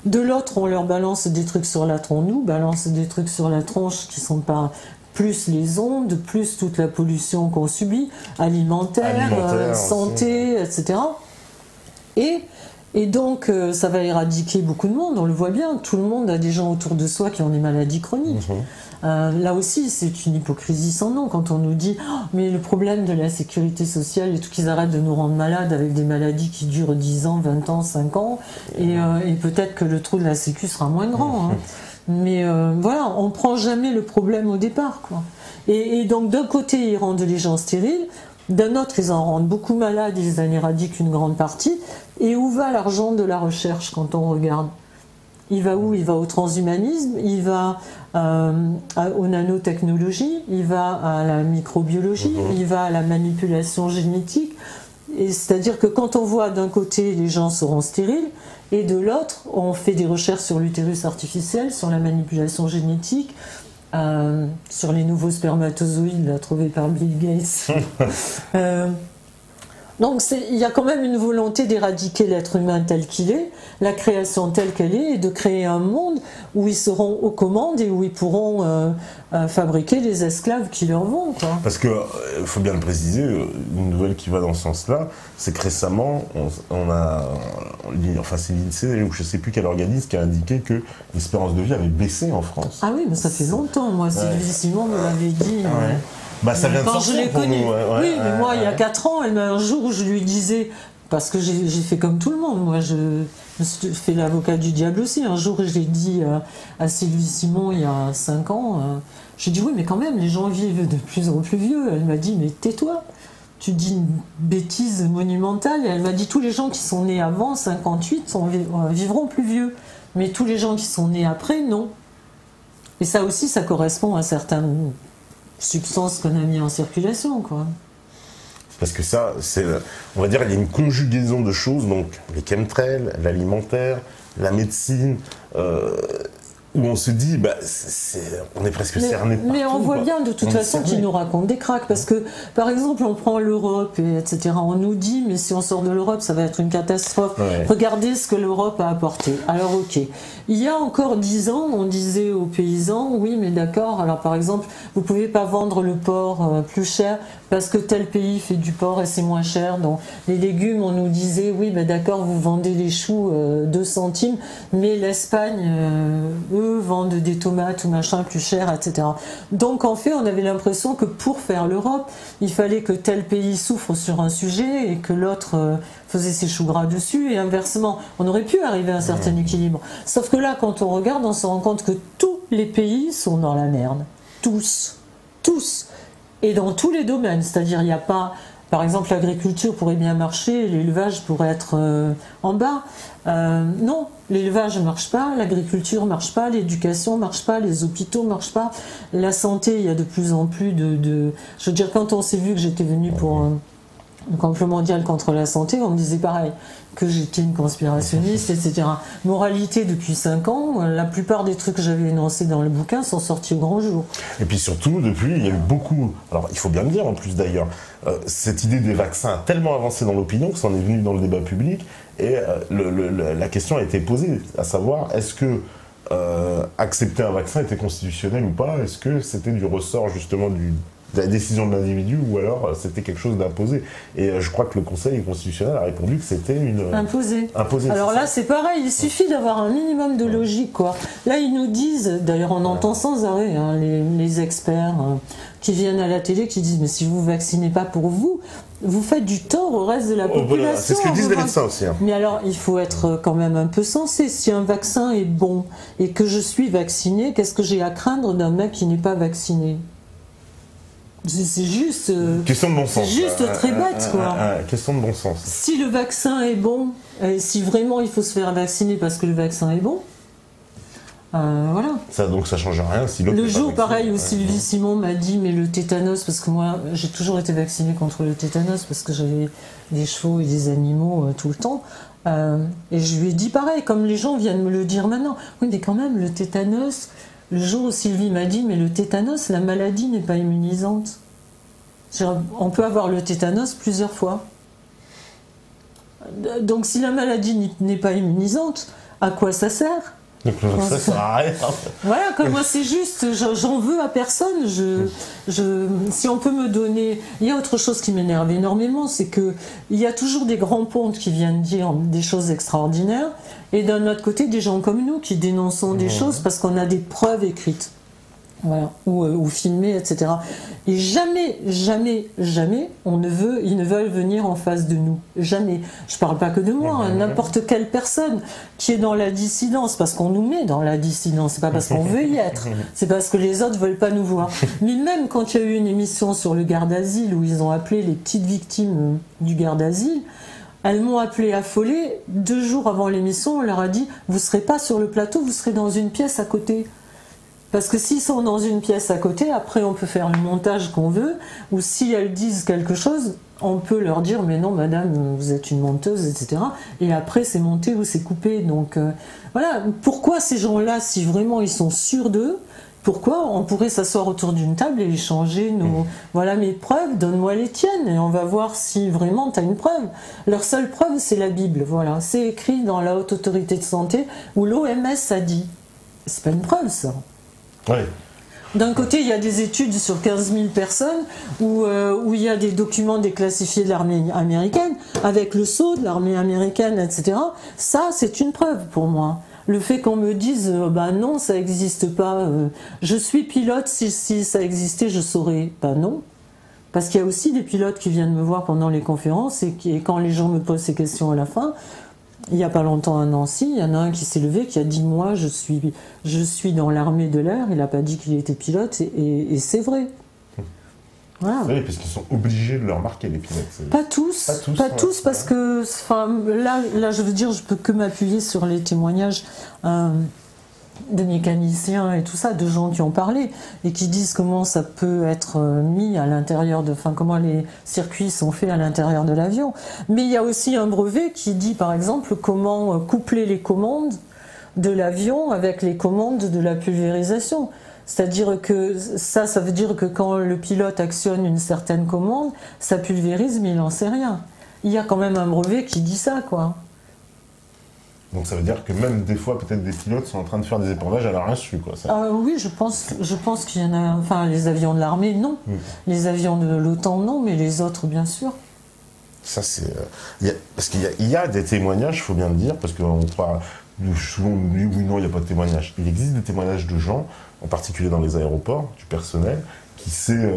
de l'autre on leur balance des trucs sur la tronche, nous balance des trucs sur la tronche qui sont pas plus les ondes, plus toute la pollution qu'on subit, alimentaire, santé, etc. Et donc, ça va éradiquer beaucoup de monde, on le voit bien. Tout le monde a des gens autour de soi qui ont des maladies chroniques. Là aussi, c'est une hypocrisie sans nom quand on nous dit mais le problème de la sécurité sociale et tout, qu'ils arrêtent de nous rendre malades avec des maladies qui durent 10 ans, 20 ans, 5 ans, et peut-être que le trou de la sécu sera moins grand. Hein. Mais voilà, on prend jamais le problème au départ, quoi. Et donc, d'un côté, ils rendent les gens stériles, d'un autre, ils en rendent beaucoup malades, ils en éradiquent une grande partie. Et où va l'argent de la recherche quand on regarde? Il va où? Il va au transhumanisme, il va aux nanotechnologies, il va à la microbiologie, il va à la manipulation génétique. Et c'est-à-dire que quand on voit d'un côté les gens seront stériles, et de l'autre, on fait des recherches sur l'utérus artificiel, sur la manipulation génétique, sur les nouveaux spermatozoïdes là, trouvés par Bill Gates. Donc il y a quand même une volonté d'éradiquer l'être humain tel qu'il est, la création telle qu'elle est, et de créer un monde où ils seront aux commandes et où ils pourront fabriquer les esclaves qui leur vont, quoi. Parce que, il faut bien le préciser, une nouvelle qui va dans ce sens-là, c'est que récemment, enfin c'est l'INSEE, ou je ne sais plus quel organisme, qui a indiqué que l'espérance de vie avait baissé en France. Ah oui, mais ça fait longtemps, moi, Sylvie Simon me l'avait dit. Ouais. Bah, ça vient de quand je l'ai connue. Oui, mais moi, il y a 4 ans, un jour où je lui disais, parce que j'ai fait comme tout le monde, moi, je me suis fait l'avocat du diable aussi. Un jour, je l'ai dit à Sylvie Simon, il y a 5 ans, j'ai dit, oui, mais quand même, les gens vivent de plus en plus vieux. Elle m'a dit, mais tais-toi, tu dis une bêtise monumentale. Et elle m'a dit, tous les gens qui sont nés avant 58 vivront plus vieux. Mais tous les gens qui sont nés après, non. Et ça aussi, ça correspond à certaines substances qu'on a mis en circulation, quoi. Parce que ça, on va dire, il y a une conjugaison de choses, donc les chemtrails, l'alimentaire, la médecine, où on se dit, bah, on est presque cerné partout. Mais on voit bien de toute façon qu'ils nous racontent des cracks, parce que, par exemple, on prend l'Europe, etc. On nous dit, mais si on sort de l'Europe, ça va être une catastrophe. Ouais. Regardez ce que l'Europe a apporté. Alors, ok. Il y a encore 10 ans, on disait aux paysans, oui, mais d'accord, alors par exemple, vous pouvez pas vendre le porc plus cher parce que tel pays fait du porc et c'est moins cher. Donc, les légumes, on nous disait, oui, mais d'accord, vous vendez les choux 2 centimes, mais l'Espagne, eux, vendent des tomates ou machin plus cher, etc. Donc, en fait, on avait l'impression que pour faire l'Europe, il fallait que tel pays souffre sur un sujet et que l'autre faisait ses choux gras dessus, et inversement. On aurait pu arriver à un certain équilibre. Sauf que là, quand on regarde, on se rend compte que tous les pays sont dans la merde. Tous. Tous. Et dans tous les domaines. C'est-à-dire, il n'y a pas... Par exemple, l'agriculture pourrait bien marcher, l'élevage pourrait être en bas. Non, l'élevage ne marche pas, l'agriculture ne marche pas, l'éducation ne marche pas, les hôpitaux ne marchent pas. La santé, il y a de plus en plus de... Je veux dire, quand on s'est vu que j'étais venue pour... le complot mondial contre la santé, on me disait pareil, que j'étais une conspirationniste, etc. Moralité, depuis 5 ans, la plupart des trucs que j'avais énoncés dans le bouquin sont sortis au grand jour. Et puis surtout, depuis, il y a eu beaucoup, alors il faut bien le dire en plus d'ailleurs, cette idée des vaccins a tellement avancé dans l'opinion que ça en est venu dans le débat public, et la question a été posée, à savoir, est-ce que accepter un vaccin était constitutionnel ou pas? Est-ce que c'était du ressort justement de la décision de l'individu, ou alors c'était quelque chose d'imposé? Et je crois que le Conseil constitutionnel a répondu que c'était une... Imposé. Imposé. Alors là, c'est pareil, il suffit d'avoir un minimum de logique, quoi. Là, ils nous disent, d'ailleurs on entend sans arrêt les experts qui viennent à la télé, qui disent, mais si vous ne vaccinez pas pour vous, vous faites du tort au reste de la population. Voilà. C'est ce que disent les médecins aussi. Mais alors, il faut être quand même un peu sensé. Si un vaccin est bon et que je suis vacciné, qu'est-ce que j'ai à craindre d'un mec qui n'est pas vacciné? C'est juste... question de bon sens. C'est juste très bête, quoi. Question de bon sens. Si le vaccin est bon, et si vraiment il faut se faire vacciner parce que le vaccin est bon, voilà. Donc ça change rien si l'autre... Le jour, pareil, où Sylvie Simon m'a dit, mais le tétanos, parce que moi, j'ai toujours été vaccinée contre le tétanos, parce que j'avais des chevaux et des animaux tout le temps, et je lui ai dit pareil, comme les gens viennent me le dire maintenant. Oui, mais quand même, le tétanos... Le jour où Sylvie m'a dit, mais le tétanos, la maladie n'est pas immunisante. On peut avoir le tétanos plusieurs fois. Donc si la maladie n'est pas immunisante, à quoi ça sert? Ça sert à rien. Voilà, comme moi c'est juste, j'en veux à personne. Si on peut me donner... Il y a autre chose qui m'énerve énormément, c'est qu'il y a toujours des grands pontes qui viennent dire des choses extraordinaires, et d'un autre côté des gens comme nous qui dénonçons des choses parce qu'on a des preuves écrites. Voilà, ou filmées, etc. Et jamais, jamais, jamais, ils ne veulent venir en face de nous. Jamais. Je parle pas que de moi, n'importe quelle personne qui est dans la dissidence, parce qu'on nous met dans la dissidence, c'est pas parce qu'on veut y être, c'est parce que les autres veulent pas nous voir. Mais même quand il y a eu une émission sur le garde asile où ils ont appelé les petites victimes du garde asile, elles m'ont appelé affolée. 2 jours avant l'émission, on leur a dit, vous serez pas sur le plateau, vous serez dans une pièce à côté. Parce que s'ils sont dans une pièce à côté, après on peut faire le montage qu'on veut, ou si elles disent quelque chose, on peut leur dire mais non madame, vous êtes une menteuse, etc. Et après c'est monté ou c'est coupé. Donc voilà, pourquoi ces gens-là, si vraiment ils sont sûrs d'eux, pourquoi on pourrait s'asseoir autour d'une table et échanger voilà mes preuves, donne-moi les tiennes et on va voir si vraiment tu as une preuve. Leur seule preuve, c'est la Bible, voilà. C'est écrit dans la Haute Autorité de Santé où l'OMS a dit. C'est pas une preuve, ça. Oui. D'un côté, il y a des études sur 15 000 personnes où il y a des documents déclassifiés de l'armée américaine, avec le sceau de l'armée américaine, etc. Ça, c'est une preuve pour moi. Le fait qu'on me dise bah non, ça n'existe pas, je suis pilote, si ça existait, je saurais. Bah non. Parce qu'il y a aussi des pilotes qui viennent me voir pendant les conférences et quand les gens me posent ces questions à la fin, il n'y a pas longtemps à Nancy, il y en a un qui s'est levé qui a dit moi je suis dans l'armée de l'air, il n'a pas dit qu'il était pilote et c'est vrai. Voilà. Oui, parce qu'ils sont obligés de leur marquer les pilotes. Pas tous, parce que là je veux dire, je peux que m'appuyer sur les témoignages de mécaniciens et tout ça, de gens qui ont parlé et qui disent comment ça peut être mis à l'intérieur comment les circuits sont faits à l'intérieur de l'avion. Mais il y a aussi un brevet qui dit par exemple comment coupler les commandes de l'avion avec les commandes de la pulvérisation. C'est-à-dire que ça veut dire que quand le pilote actionne une certaine commande, ça pulvérise, mais il n'en sait rien. Il y a quand même un brevet qui dit ça, quoi. Donc ça veut dire que même des fois, peut-être des pilotes sont en train de faire des épandages à leur insu, quoi. Ça. Oui, je pense qu'il y en a... Enfin, les avions de l'armée, non. Les avions de l'OTAN, non, mais les autres, bien sûr. Ça, c'est... parce qu'il y a des témoignages, il faut bien le dire, parce qu'on croit... Souvent, on nous dit oui, non, il n'y a pas de témoignages. Il existe des témoignages de gens, en particulier dans les aéroports, du personnel, qui s'est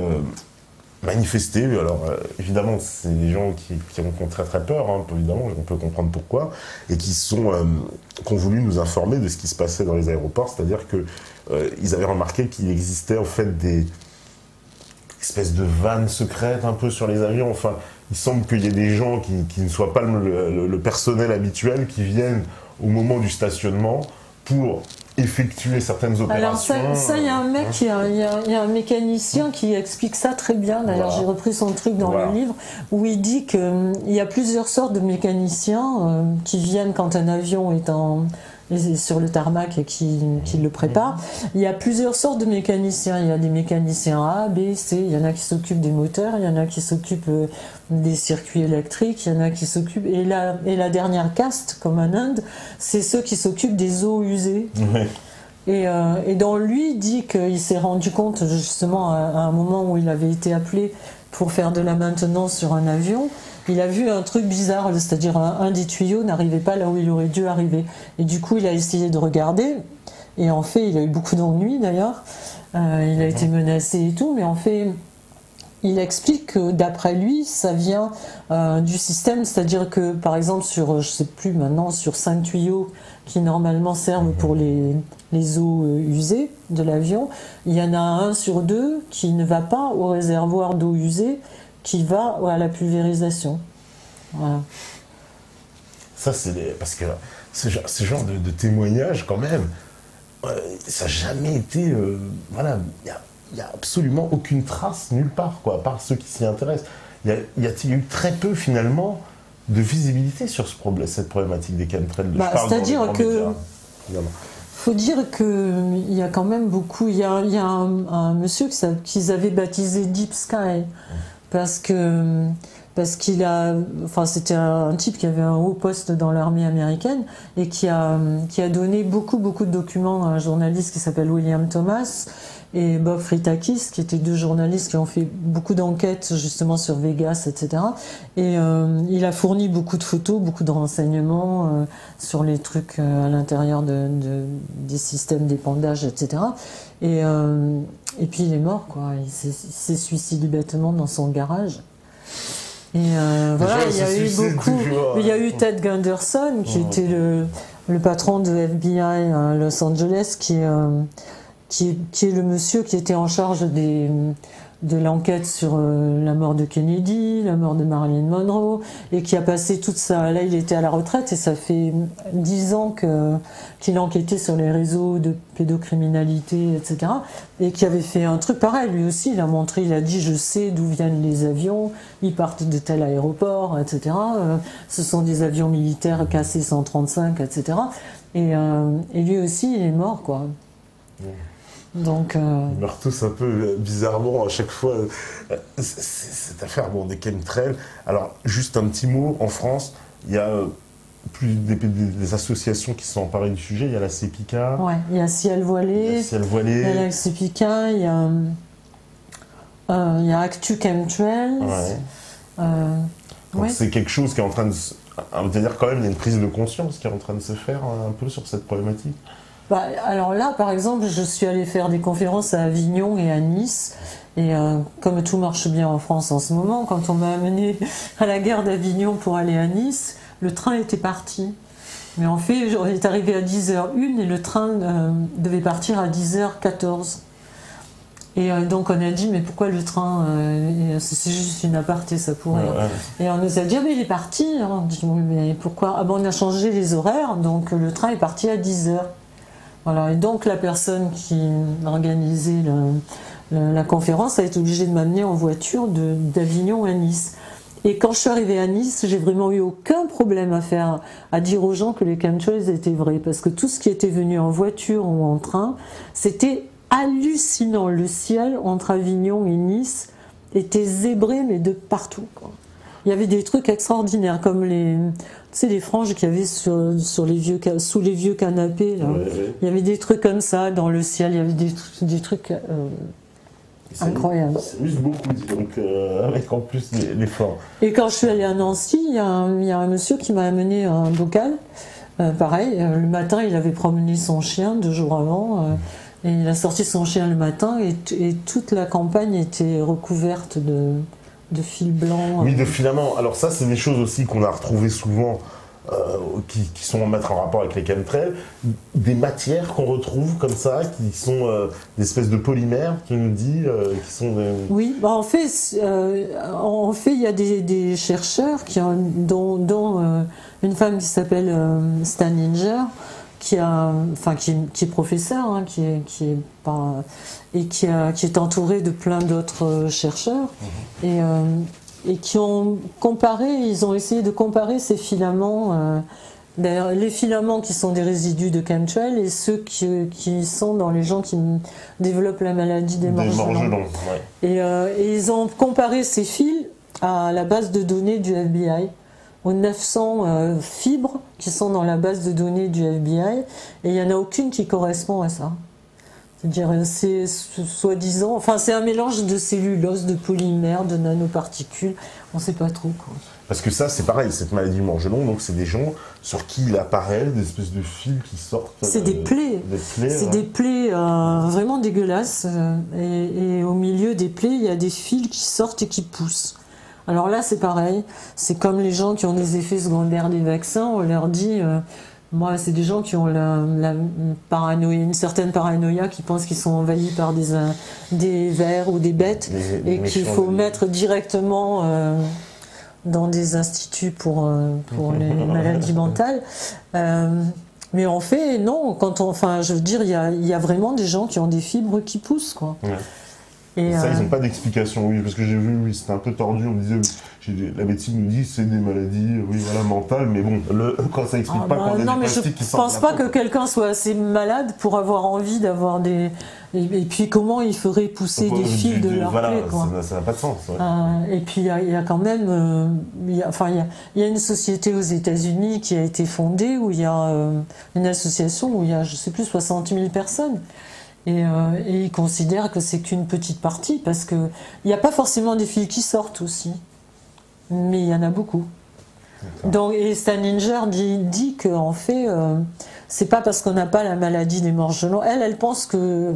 manifesté. Alors, évidemment, c'est des gens qui ont très très peur, hein, évidemment, on peut comprendre pourquoi, et qui ont voulu nous informer de ce qui se passait dans les aéroports, c'est-à-dire qu'ils avaient remarqué qu'il existait en fait des espèces de vannes secrètes un peu sur les avions. Enfin, il semble qu'il y ait des gens qui ne soient pas le personnel habituel qui viennent au moment du stationnement pour effectuer certaines opérations. Alors ça il y a un mec, il y a un mécanicien qui explique ça très bien. D'ailleurs, j'ai repris son truc dans le livre où il dit qu'il y a plusieurs sortes de mécaniciens qui viennent quand un avion est sur le tarmac et qui le prépare. Il y a plusieurs sortes de mécaniciens. Il y a des mécaniciens A, B, C. Il y en a qui s'occupent des moteurs, il y en a qui s'occupent des circuits électriques, il y en a qui s'occupent... Et la dernière caste, comme en Inde, c'est ceux qui s'occupent des eaux usées. Oui. Et dans lui, il dit qu'il s'est rendu compte, justement, à un moment où il avait été appelé pour faire de la maintenance sur un avion, il a vu un truc bizarre, c'est-à-dire un des tuyaux n'arrivait pas là où il aurait dû arriver. Et du coup, il a essayé de regarder, et en fait, il a eu beaucoup d'ennuis d'ailleurs, il a été menacé et tout, mais en fait, il explique que d'après lui, ça vient du système, c'est-à-dire que, par exemple, sur 5 tuyaux qui normalement servent pour les eaux usées de l'avion, il y en a 1 sur 2 qui ne va pas au réservoir d'eau usée, qui va à la pulvérisation. Voilà. Ça, parce que ce genre de témoignage, quand même, ça n'a jamais été... voilà, il n'y a absolument aucune trace nulle part, quoi, à part ceux qui s'y intéressent. Il y a eu très peu, finalement, de visibilité sur cette problématique des chemtrails. C'est-à-dire que... faut dire qu'il y a quand même beaucoup... Il y a un monsieur qu'ils avaient baptisé Deep Sky, parce qu'il a... Enfin, c'était un type qui avait un haut poste dans l'armée américaine et qui a donné beaucoup de documents à un journaliste qui s'appelle William Thomas et Bob Fritakis, qui étaient 2 journalistes qui ont fait beaucoup d'enquêtes justement sur Vegas, etc. Et il a fourni beaucoup de photos, beaucoup de renseignements sur les trucs à l'intérieur des systèmes d'épandage, etc. Et puis il est mort, quoi. Il s'est suicidé bêtement dans son garage. Et voilà, il y a eu Ted Gunderson, qui était le patron de FBI à Los Angeles, qui est le monsieur qui était en charge de l'enquête sur la mort de Kennedy, la mort de Marilyn Monroe, et qui a passé toute ça. Là, il était à la retraite et ça fait 10 ans qu'il enquêtait sur les réseaux de pédocriminalité, etc. Et qui avait fait un truc pareil. Lui aussi, il a dit, je sais d'où viennent les avions, ils partent de tel aéroport, etc. Ce sont des avions militaires KC-135, etc. Et lui aussi, il est mort, quoi. Donc, Ils meurent tous un peu bizarrement à chaque fois. Cette affaire des chemtrails. Alors, juste un petit mot, en France, il y a des associations qui sont emparées du sujet. Il y a la CEPICA. ouais, il y a Ciel Voilé, il y a la CEPICA, il y a Actu Chemtrails. Ouais. Donc Ouais. c'est quelque chose qui est en train de... C'est-à-dire quand même, il y a une prise de conscience qui est en train de se faire un peu sur cette problématique. Bah, alors là, par exemple, je suis allée faire des conférences à Avignon et à Nice. Et comme tout marche bien en France en ce moment, quand on m'a amené à la gare d'Avignon pour aller à Nice, le train était parti. Mais en fait, on est arrivé à 10h01 et le train devait partir à 10h14. Et donc on a dit, mais pourquoi le train c'est juste une aparté, ça pourrait. Ouais. Et on nous a dit, ah, mais il est parti. Alors, on dit, oui, mais pourquoi? Ah bon, on a changé les horaires, donc le train est parti à 10h. Voilà, et donc la personne qui organisait la conférence a été obligée de m'amener en voiture d'Avignon à Nice. Et quand je suis arrivée à Nice, j'ai vraiment eu aucun problème à dire aux gens que les chemtrails étaient vrais, parce que tout ce qui était venu en voiture ou en train, c'était hallucinant. Le ciel entre Avignon et Nice était zébré, mais de partout, quoi. Il y avait des trucs extraordinaires, comme les franges qu'il y avait sous les vieux canapés. Là. Ouais. Il y avait des trucs comme ça dans le ciel, il y avait des trucs incroyables. Ça s'amuse beaucoup, donc avec en plus l'effort. Et quand je suis allée à Nancy, il y a un monsieur qui m'a amené un bocal. Pareil, le matin, il avait promené son chien 2 jours avant. Et il a sorti son chien le matin et toute la campagne était recouverte de fils blancs. Oui, de filaments. Alors ça, c'est des choses aussi qu'on a retrouvées souvent, qui sont à mettre en rapport avec les chemtrails. Des matières qu'on retrouve comme ça, qui sont des espèces de polymères, tu nous dis, qui sont des... Oui, bah en fait, il y a des chercheurs dont une femme qui s'appelle Staninger, qui est professeur, hein, qui est entouré de plein d'autres chercheurs, et qui ont ils ont essayé de comparer ces filaments, d'ailleurs, les filaments qui sont des résidus de chemtrails et ceux qui sont dans les gens qui développent la maladie des morts-gelons. Ouais. Et ils ont comparé ces fils à la base de données du FBI, aux 900 fibres qui sont dans la base de données du FBI, et il n'y en a aucune qui correspond à ça. C'est-à-dire, c'est soi-disant, enfin c'est un mélange de cellulose, de polymères, de nanoparticules, on ne sait pas trop, quoi. Parce que ça, c'est pareil, cette maladie du morgelon, donc c'est des gens sur qui il apparaît des espèces de fils qui sortent. C'est des plaies. C'est des plaies vraiment dégueulasses, et au milieu des plaies, il y a des fils qui sortent et qui poussent. Alors là, c'est pareil, c'est comme les gens qui ont des effets secondaires des vaccins, on leur dit, moi, c'est des gens qui ont la paranoïa, une certaine paranoïa, qui pensent qu'ils sont envahis par des vers ou des bêtes, et qu'il faut mettre directement dans des instituts pour les maladies mentales. Mais en fait, non, je veux dire, il y a vraiment des gens qui ont des fibres qui poussent, quoi. Ouais. Et ça, ils n'ont pas d'explication, oui, parce que j'ai vu, oui, c'était un peu tordu, on me disait, la médecine nous dit c'est des maladies, oui, voilà, mentales, mais bon, quand ça explique pas qu'on a non, des mais plastiques qui sortent. Je pense pas que quelqu'un soit assez malade pour avoir envie d'avoir des... Et puis comment il ferait pousser des fils de leur plaie, quoi. Ça n'a pas de sens. Ouais. Et puis il y a quand même... il y a une société aux États-Unis qui a été fondée, où il y a une association où il y a, je sais plus, 60 000 personnes. Et ils considèrent que c'est qu'une petite partie, parce qu'il n'y a pas forcément des fils qui sortent aussi, mais il y en a beaucoup. Donc, et Staninger dit qu'en fait, c'est pas parce qu'on n'a pas la maladie des morts-gelons. Elle pense que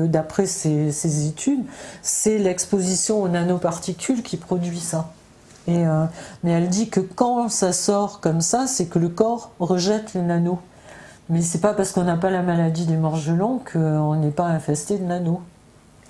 d'après ses études, c'est l'exposition aux nanoparticules qui produit ça. Mais elle dit que quand ça sort comme ça, c'est que le corps rejette les nanos. Mais c'est pas parce qu'on n'a pas la maladie des morts-gelons qu'on n'est pas infesté de nanos.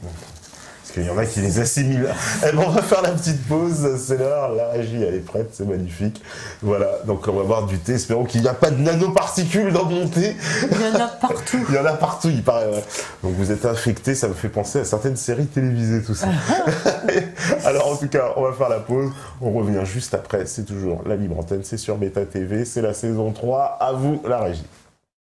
Parce qu'il y en a qui les assimilent. Eh ben, on va faire la petite pause, c'est l'heure, la régie elle est prête, c'est magnifique. Voilà, donc on va boire du thé, espérons qu'il n'y a pas de nanoparticules dans mon thé. Il y en a partout. Il y en a partout, il paraît. Ouais. Donc vous êtes infectés, ça me fait penser à certaines séries télévisées, tout ça. Alors en tout cas, on va faire la pause, on revient juste après, c'est toujours la Libre Antenne, c'est sur Beta TV, c'est la saison 3, à vous la régie.